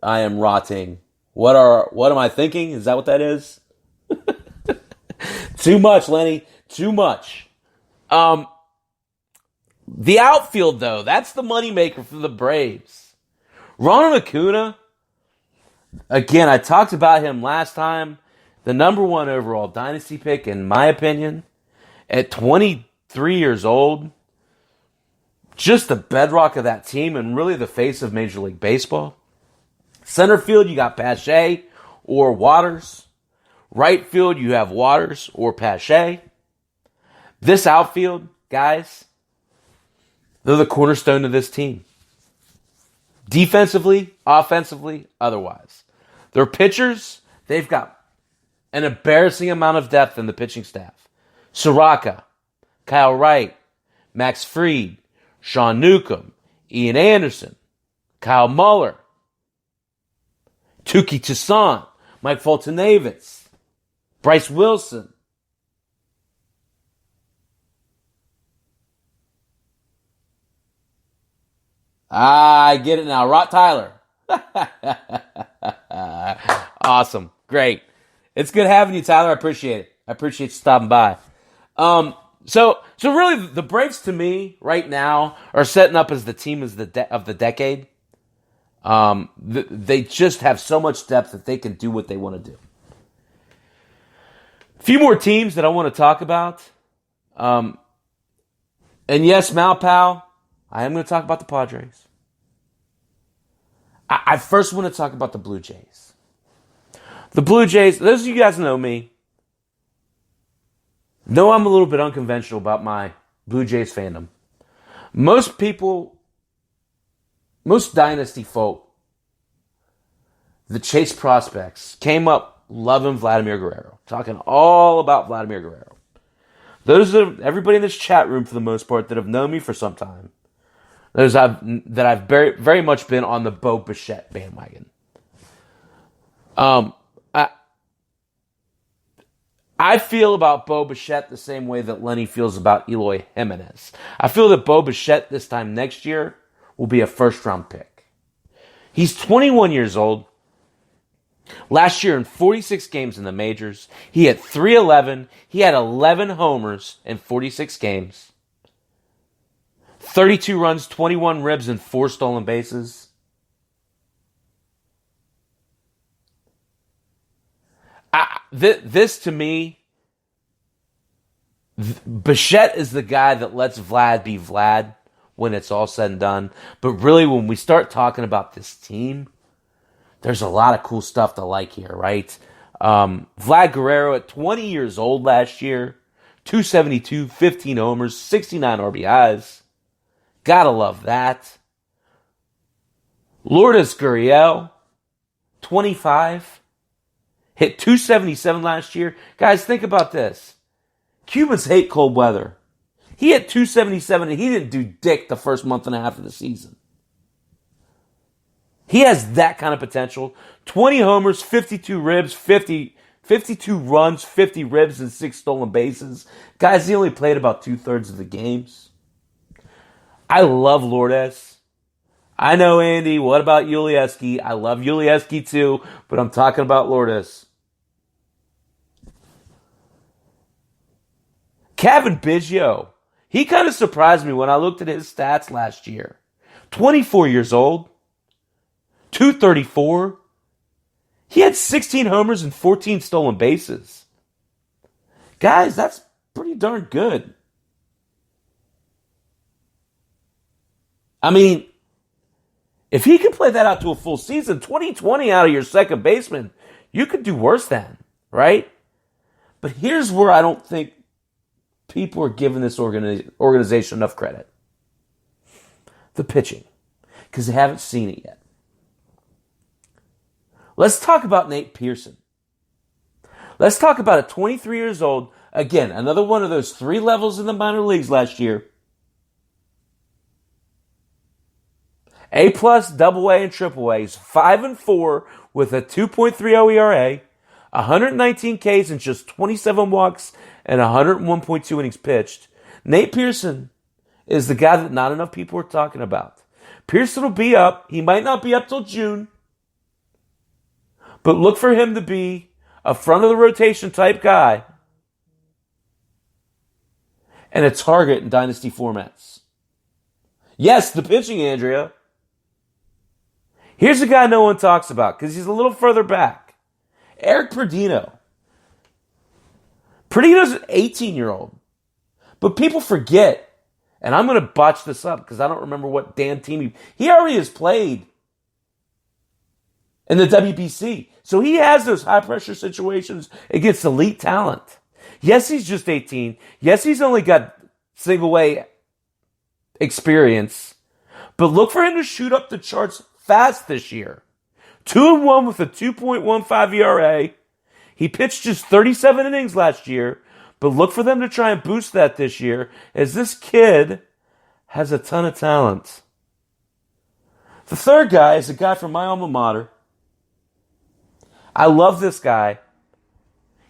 I am rotting. What am I thinking? Is that what that is? Too much, Lenny. Too much. The outfield, though, that's the moneymaker for the Braves. Ronald Acuna, again, I talked about him last time. The number one overall dynasty pick, in my opinion, at 23 years old. Just the bedrock of that team and really the face of Major League Baseball. Center field, you got Pache or Waters. Right field, you have Waters or Pache. This outfield, guys, they're the cornerstone of this team. Defensively, offensively, otherwise. Their pitchers, they've got an embarrassing amount of depth in the pitching staff. Soraka, Kyle Wright, Max Fried, Sean Newcomb, Ian Anderson, Kyle Muller, Tuki Toussaint, Mike Foltynewicz, Bryce Wilson. I get it now. Rot Tyler. Awesome. Great. It's good having you, Tyler. I appreciate it. I appreciate you stopping by. So really, the Braves to me right now are setting up as the team of the decade. They just have so much depth that they can do what they want to do. A few more teams that I want to talk about. And yes, Malpal, I am going to talk about the Padres. I first want to talk about the Blue Jays. The Blue Jays, those of you guys know me, know I'm a little bit unconventional about my Blue Jays fandom. Most people, most dynasty folk that chase prospects came up loving Vladimir Guerrero, talking all about Vladimir Guerrero. Those are everybody in this chat room, for the most part, that have known me for some time. Those I've very, very much been on the Bo Bichette bandwagon. I feel about Bo Bichette the same way that Lenny feels about Eloy Jimenez. I feel that Bo Bichette this time next year will be a first-round pick. He's 21 years old. Last year in 46 games in the majors, he had .311. He had 11 homers in 46 games. 32 runs, 21 ribs, and 4 stolen bases. This to me, Bichette is the guy that lets Vlad be Vlad when it's all said and done. But really, when we start talking about this team, there's a lot of cool stuff to like here, right? Vlad Guerrero at 20 years old last year, 272, 15 homers, 69 RBIs. Gotta love that. Lourdes Gurriel, 25, hit 277 last year. Guys, think about this. Cubans hate cold weather. He hit 277 and he didn't do dick the first month and a half of the season. He has that kind of potential. 20 homers, 52 ribs, 52 runs, 50 ribs, and 6 stolen bases. Guys, he only played about 2/3 of the games. I love Lourdes. I know, Andy, what about Yulieski? I love Yulieski too, but I'm talking about Lourdes. Kevin Biggio. He kind of surprised me when I looked at his stats last year. 24 years old. 234. He had 16 homers and 14 stolen bases. Guys, that's pretty darn good. I mean, If he can play that out to a full season, 2020 out of your second baseman, you could do worse than, right? But here's where I don't think people are giving this organization enough credit. The pitching. Because they haven't seen it yet. Let's talk about Nate Pearson. Let's talk about at 23 years old, again, another one of those 3 levels in the minor leagues last year. A+, AA, and AAA. He's 5-4 with a 2.30 ERA, 119 Ks and just 27 walks and 101.2 innings pitched. Nate Pearson is the guy that not enough people are talking about. Pearson will be up. He might not be up till June. But look for him to be a front of the rotation type guy and a target in dynasty formats. Yes, the pitching, Andrea. Here's a guy no one talks about because he's a little further back. Eric Perdino. Perdino's an 18-year-old. But people forget, and I'm going to botch this up because I don't remember what damn team he already has played in the WBC. So he has those high-pressure situations against elite talent. Yes, he's just 18. Yes, he's only got single-A experience. But look for him to shoot up the charts fast this year. 2-1 with a 2.15 ERA. He pitched just 37 innings last year. But look for them to try and boost that this year, as this kid has a ton of talent. The third guy is a guy from my alma mater. I love this guy.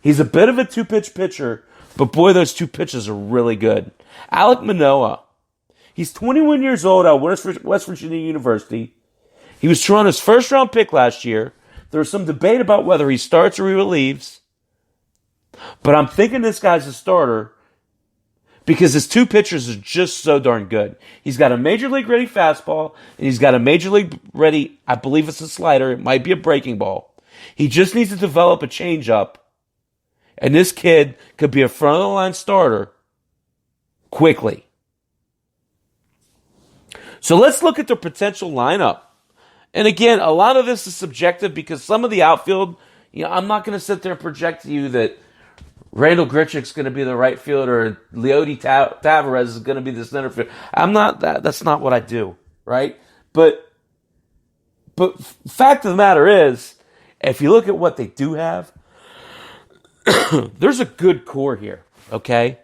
He's a bit of a 2-pitch pitcher, but boy, those 2 pitches are really good. Alek Manoah. He's 21 years old out of West Virginia University. He was Toronto's first-round pick last year. There's some debate about whether he starts or he relieves. But I'm thinking this guy's a starter because his 2 pitchers are just so darn good. He's got a major league ready fastball, and he's got a major league ready, I believe it's a slider. It might be a breaking ball. He just needs to develop a changeup, and this kid could be a front of the line starter quickly. So let's look at the potential lineup. And again, a lot of this is subjective because some of the outfield, I'm not going to sit there and project to you that Randall Grichuk's going to be the right fielder and Leody Taveras is going to be the center fielder. I'm not that. That's not what I do, right? But fact of the matter is, if you look at what they do have, there's a good core here, okay?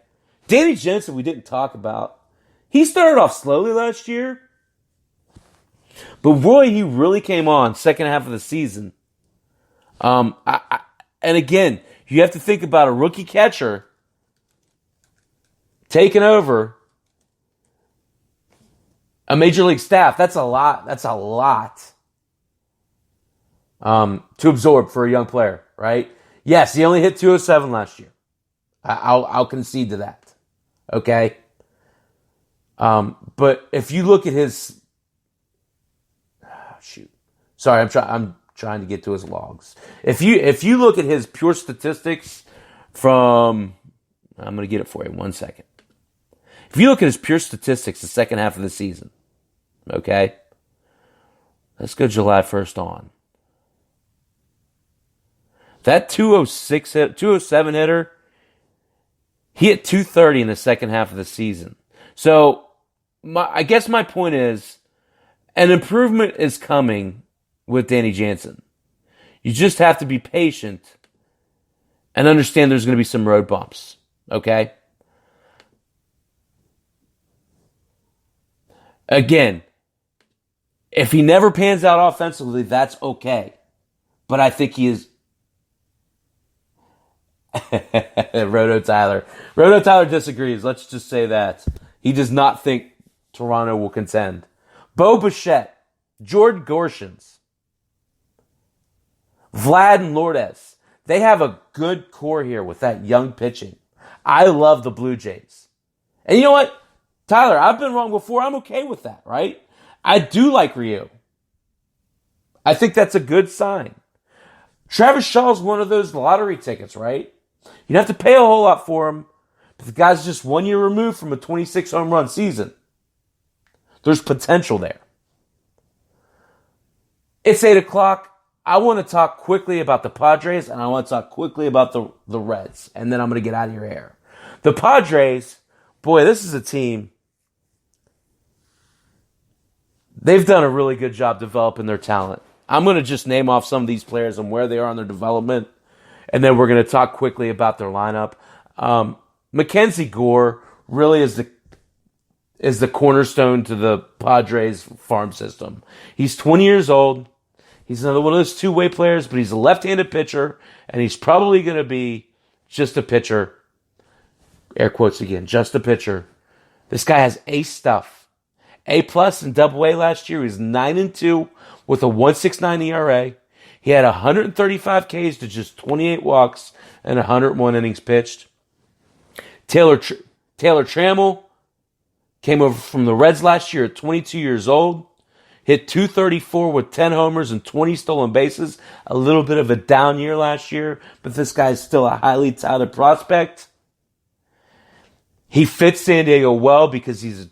Danny Jensen, we didn't talk about. He started off slowly last year. But Roy, he really came on second half of the season. And again, you have to think about a rookie catcher taking over a major league staff. That's a lot. That's a lot to absorb for a young player, right? Yes, he only hit 207 last year. I'll concede to that. Okay. But if you look at his Sorry, I'm trying to get to his logs. If you look at his pure statistics from, I'm going to get it for you 1 second. If you look at his pure statistics the second half of the season, okay? Let's go July 1st on. That 207 hitter, he hit 230 in the second half of the season. So, I guess my point is, an improvement is coming with Danny Jansen. You just have to be patient and understand there's going to be some road bumps. Okay? Again, if he never pans out offensively, that's okay. But I think he is... Roto Tyler disagrees. Let's just say that. He does not think Toronto will contend. Bo Bichette, Jordan Gorshins, Vlad and Lourdes. They have a good core here with that young pitching. I love the Blue Jays. And you know what? Tyler, I've been wrong before. I'm okay with that, right? I do like Ryu. I think that's a good sign. Travis Shaw's one of those lottery tickets, right? You'd have to pay a whole lot for him, but the guy's just 1 year removed from a 26 home run season. There's potential there. It's 8 o'clock. I want to talk quickly about the Padres, and I want to talk quickly about the Reds, and then I'm going to get out of your hair. The Padres, boy, this is a team. They've done a really good job developing their talent. I'm going to just name off some of these players and where they are in their development, and then we're going to talk quickly about their lineup. Mackenzie Gore really is the cornerstone to the Padres farm system. He's 20 years old. He's another one of those two-way players, but he's a left-handed pitcher, and he's probably going to be just a pitcher. Air quotes again, just a pitcher. This guy has ace stuff. A+ in Double-A last year. He was 9-2 with a 1.69 ERA. He had 135 Ks to just 28 walks and 101 innings pitched. Taylor Trammell came over from the Reds last year at 22 years old. Hit .234 with 10 homers and 20 stolen bases. A little bit of a down year last year, but this guy's still a highly touted prospect. He fits San Diego well because he's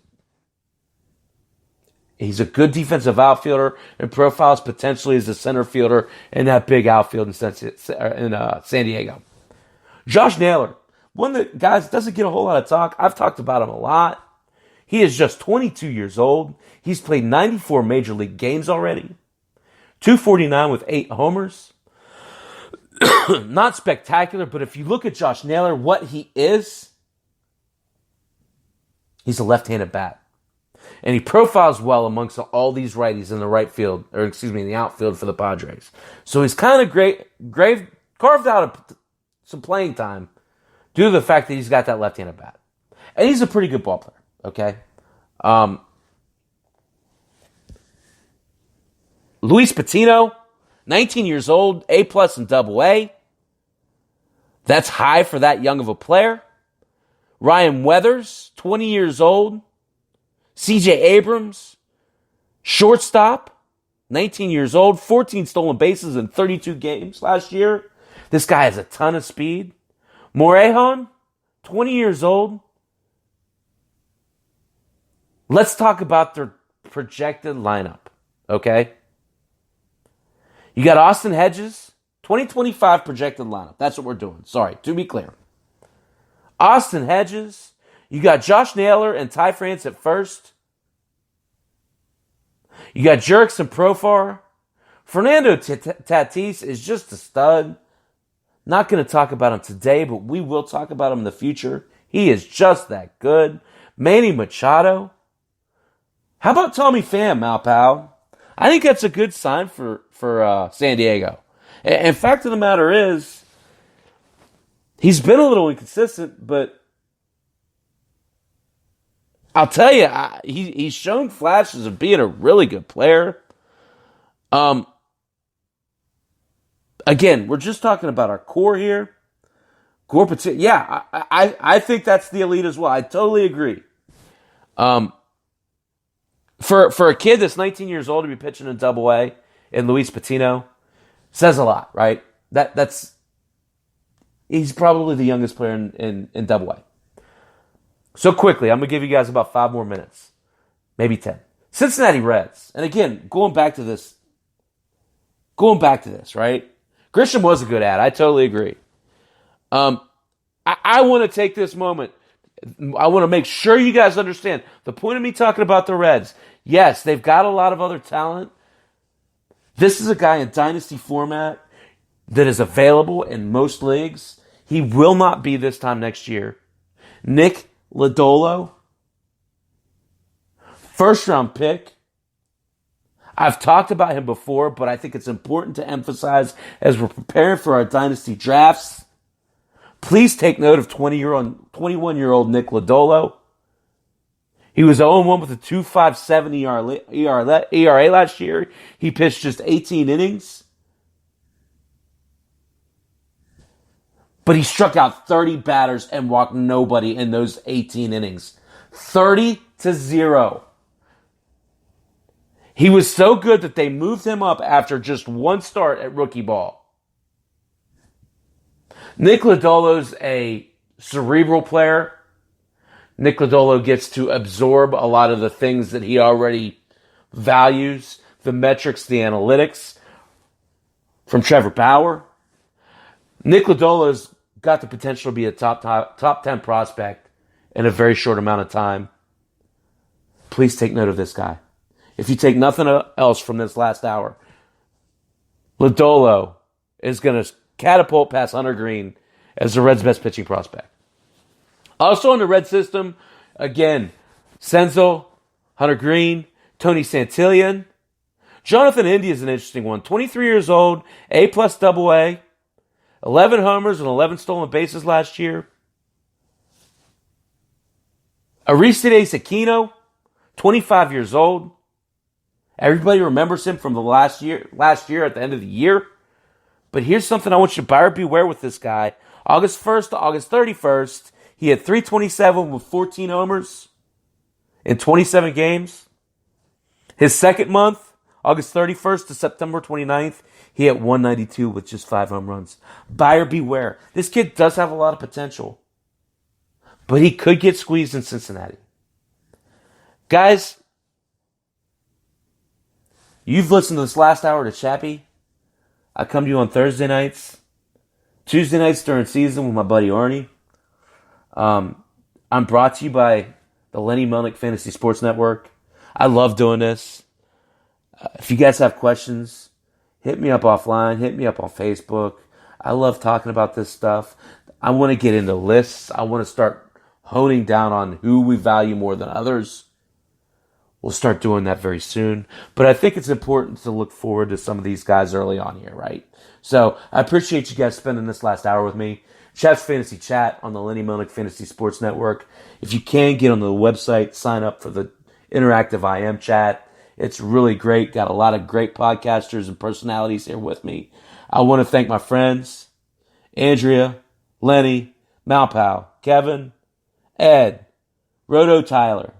a good defensive outfielder and profiles potentially as a center fielder in that big outfield in San Diego. Josh Naylor, one of the guys doesn't get a whole lot of talk. I've talked about him a lot. He is just 22 years old. He's played 94 Major League games already. 249 with 8 homers. Not spectacular, but if you look at Josh Naylor, what he is, he's a left-handed bat. And he profiles well amongst all these righties in the in the outfield for the Padres. So he's kind of carved out some playing time due to the fact that he's got that left-handed bat. And he's a pretty good ball player, okay? Luis Patino, 19 years old, A+ in Double-A. That's high for that young of a player. Ryan Weathers, 20 years old. CJ Abrams, shortstop, 19 years old, 14 stolen bases in 32 games last year. This guy has a ton of speed. Morejon, 20 years old. Let's talk about their projected lineup, okay? You got Austin Hedges, 2025 projected lineup. That's what we're doing. Sorry, to be clear. Austin Hedges. You got Josh Naylor and Ty France at first. You got Jerks and Profar. Fernando Tatis is just a stud. Not going to talk about him today, but we will talk about him in the future. He is just that good. Manny Machado. How about Tommy Pham, Malpal? I think that's a good sign for San Diego. And fact of the matter is, he's been a little inconsistent, but I'll tell you, he's shown flashes of being a really good player. Again, we're just talking about our core here. Gore, yeah, I think that's the elite as well. I totally agree. For a kid that's 19 years old to be pitching in Double-A and Luis Patino says a lot, right? He's probably the youngest player in Double-A. So quickly, I'm going to give you guys about 5 more minutes. Maybe 10. Cincinnati Reds. And again, going back to this, right? Grisham was a good ad. I totally agree. I want to take this moment. I want to make sure you guys understand the point of me talking about the Reds. Yes, they've got a lot of other talent. This is a guy in dynasty format that is available in most leagues. He will not be this time next year. Nick Lodolo, first-round pick. I've talked about him before, but I think it's important to emphasize as we're preparing for our dynasty drafts. Please take note of 21-year-old Nick Lodolo. He was 0-1 with a 2.57 ERA last year. He pitched just 18 innings. But he struck out 30 batters and walked nobody in those 18 innings. 30-0. He was so good that they moved him up after just one start at rookie ball. Nick Lodolo's a cerebral player. Nick Lodolo gets to absorb a lot of the things that he already values. the metrics, the analytics from Trevor Bauer. Nick Lodola's got the potential to be a top 10 prospect in a very short amount of time. Please take note of this guy. If you take nothing else from this last hour, Lodolo is going to catapult past Hunter Green as the Reds' best pitching prospect. Also in the Red system, again, Senzel, Hunter Green, Tony Santillan. Jonathan India is an interesting one. 23 years old, A-plus AA, 11 homers and 11 stolen bases last year. Aristides Aquino, 25 years old. Everybody remembers him from the last year at the end of the year. But here's something I want you to buyer beware with this guy. August 1st to August 31st, he had 327 with 14 homers in 27 games. His second month, August 31st to September 29th, he had 192 with just 5 home runs. Buyer beware. This kid does have a lot of potential, but he could get squeezed in Cincinnati. Guys, you've listened to this last hour to Chappy. I come to you on Thursday nights, Tuesday nights during season with my buddy Arnie. I'm brought to you by the Lenny Melnick Fantasy Sports Network. I love doing this. If you guys have questions, hit me up offline. Hit me up on Facebook. I love talking about this stuff. I want to get into lists. I want to start honing down on who we value more than others. We'll start doing that very soon. But I think it's important to look forward to some of these guys early on here, right? So I appreciate you guys spending this last hour with me. Chef's Fantasy Chat on the Lenny Melnick Fantasy Sports Network. If you can, get on the website, sign up for the interactive IM chat. It's really great. Got a lot of great podcasters and personalities here with me. I want to thank my friends, Andrea, Lenny, Malpow, Kevin, Ed, Roto Tyler,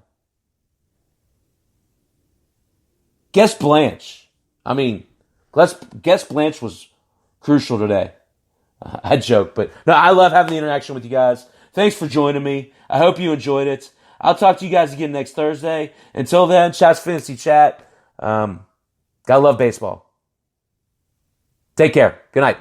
Guest Blanche. Guest Blanche was crucial today. I joke, but no, I love having the interaction with you guys. Thanks for joining me. I hope you enjoyed it. I'll talk to you guys again next Thursday. Until then, Chat's Fantasy Chat. Gotta love baseball. Take care. Good night.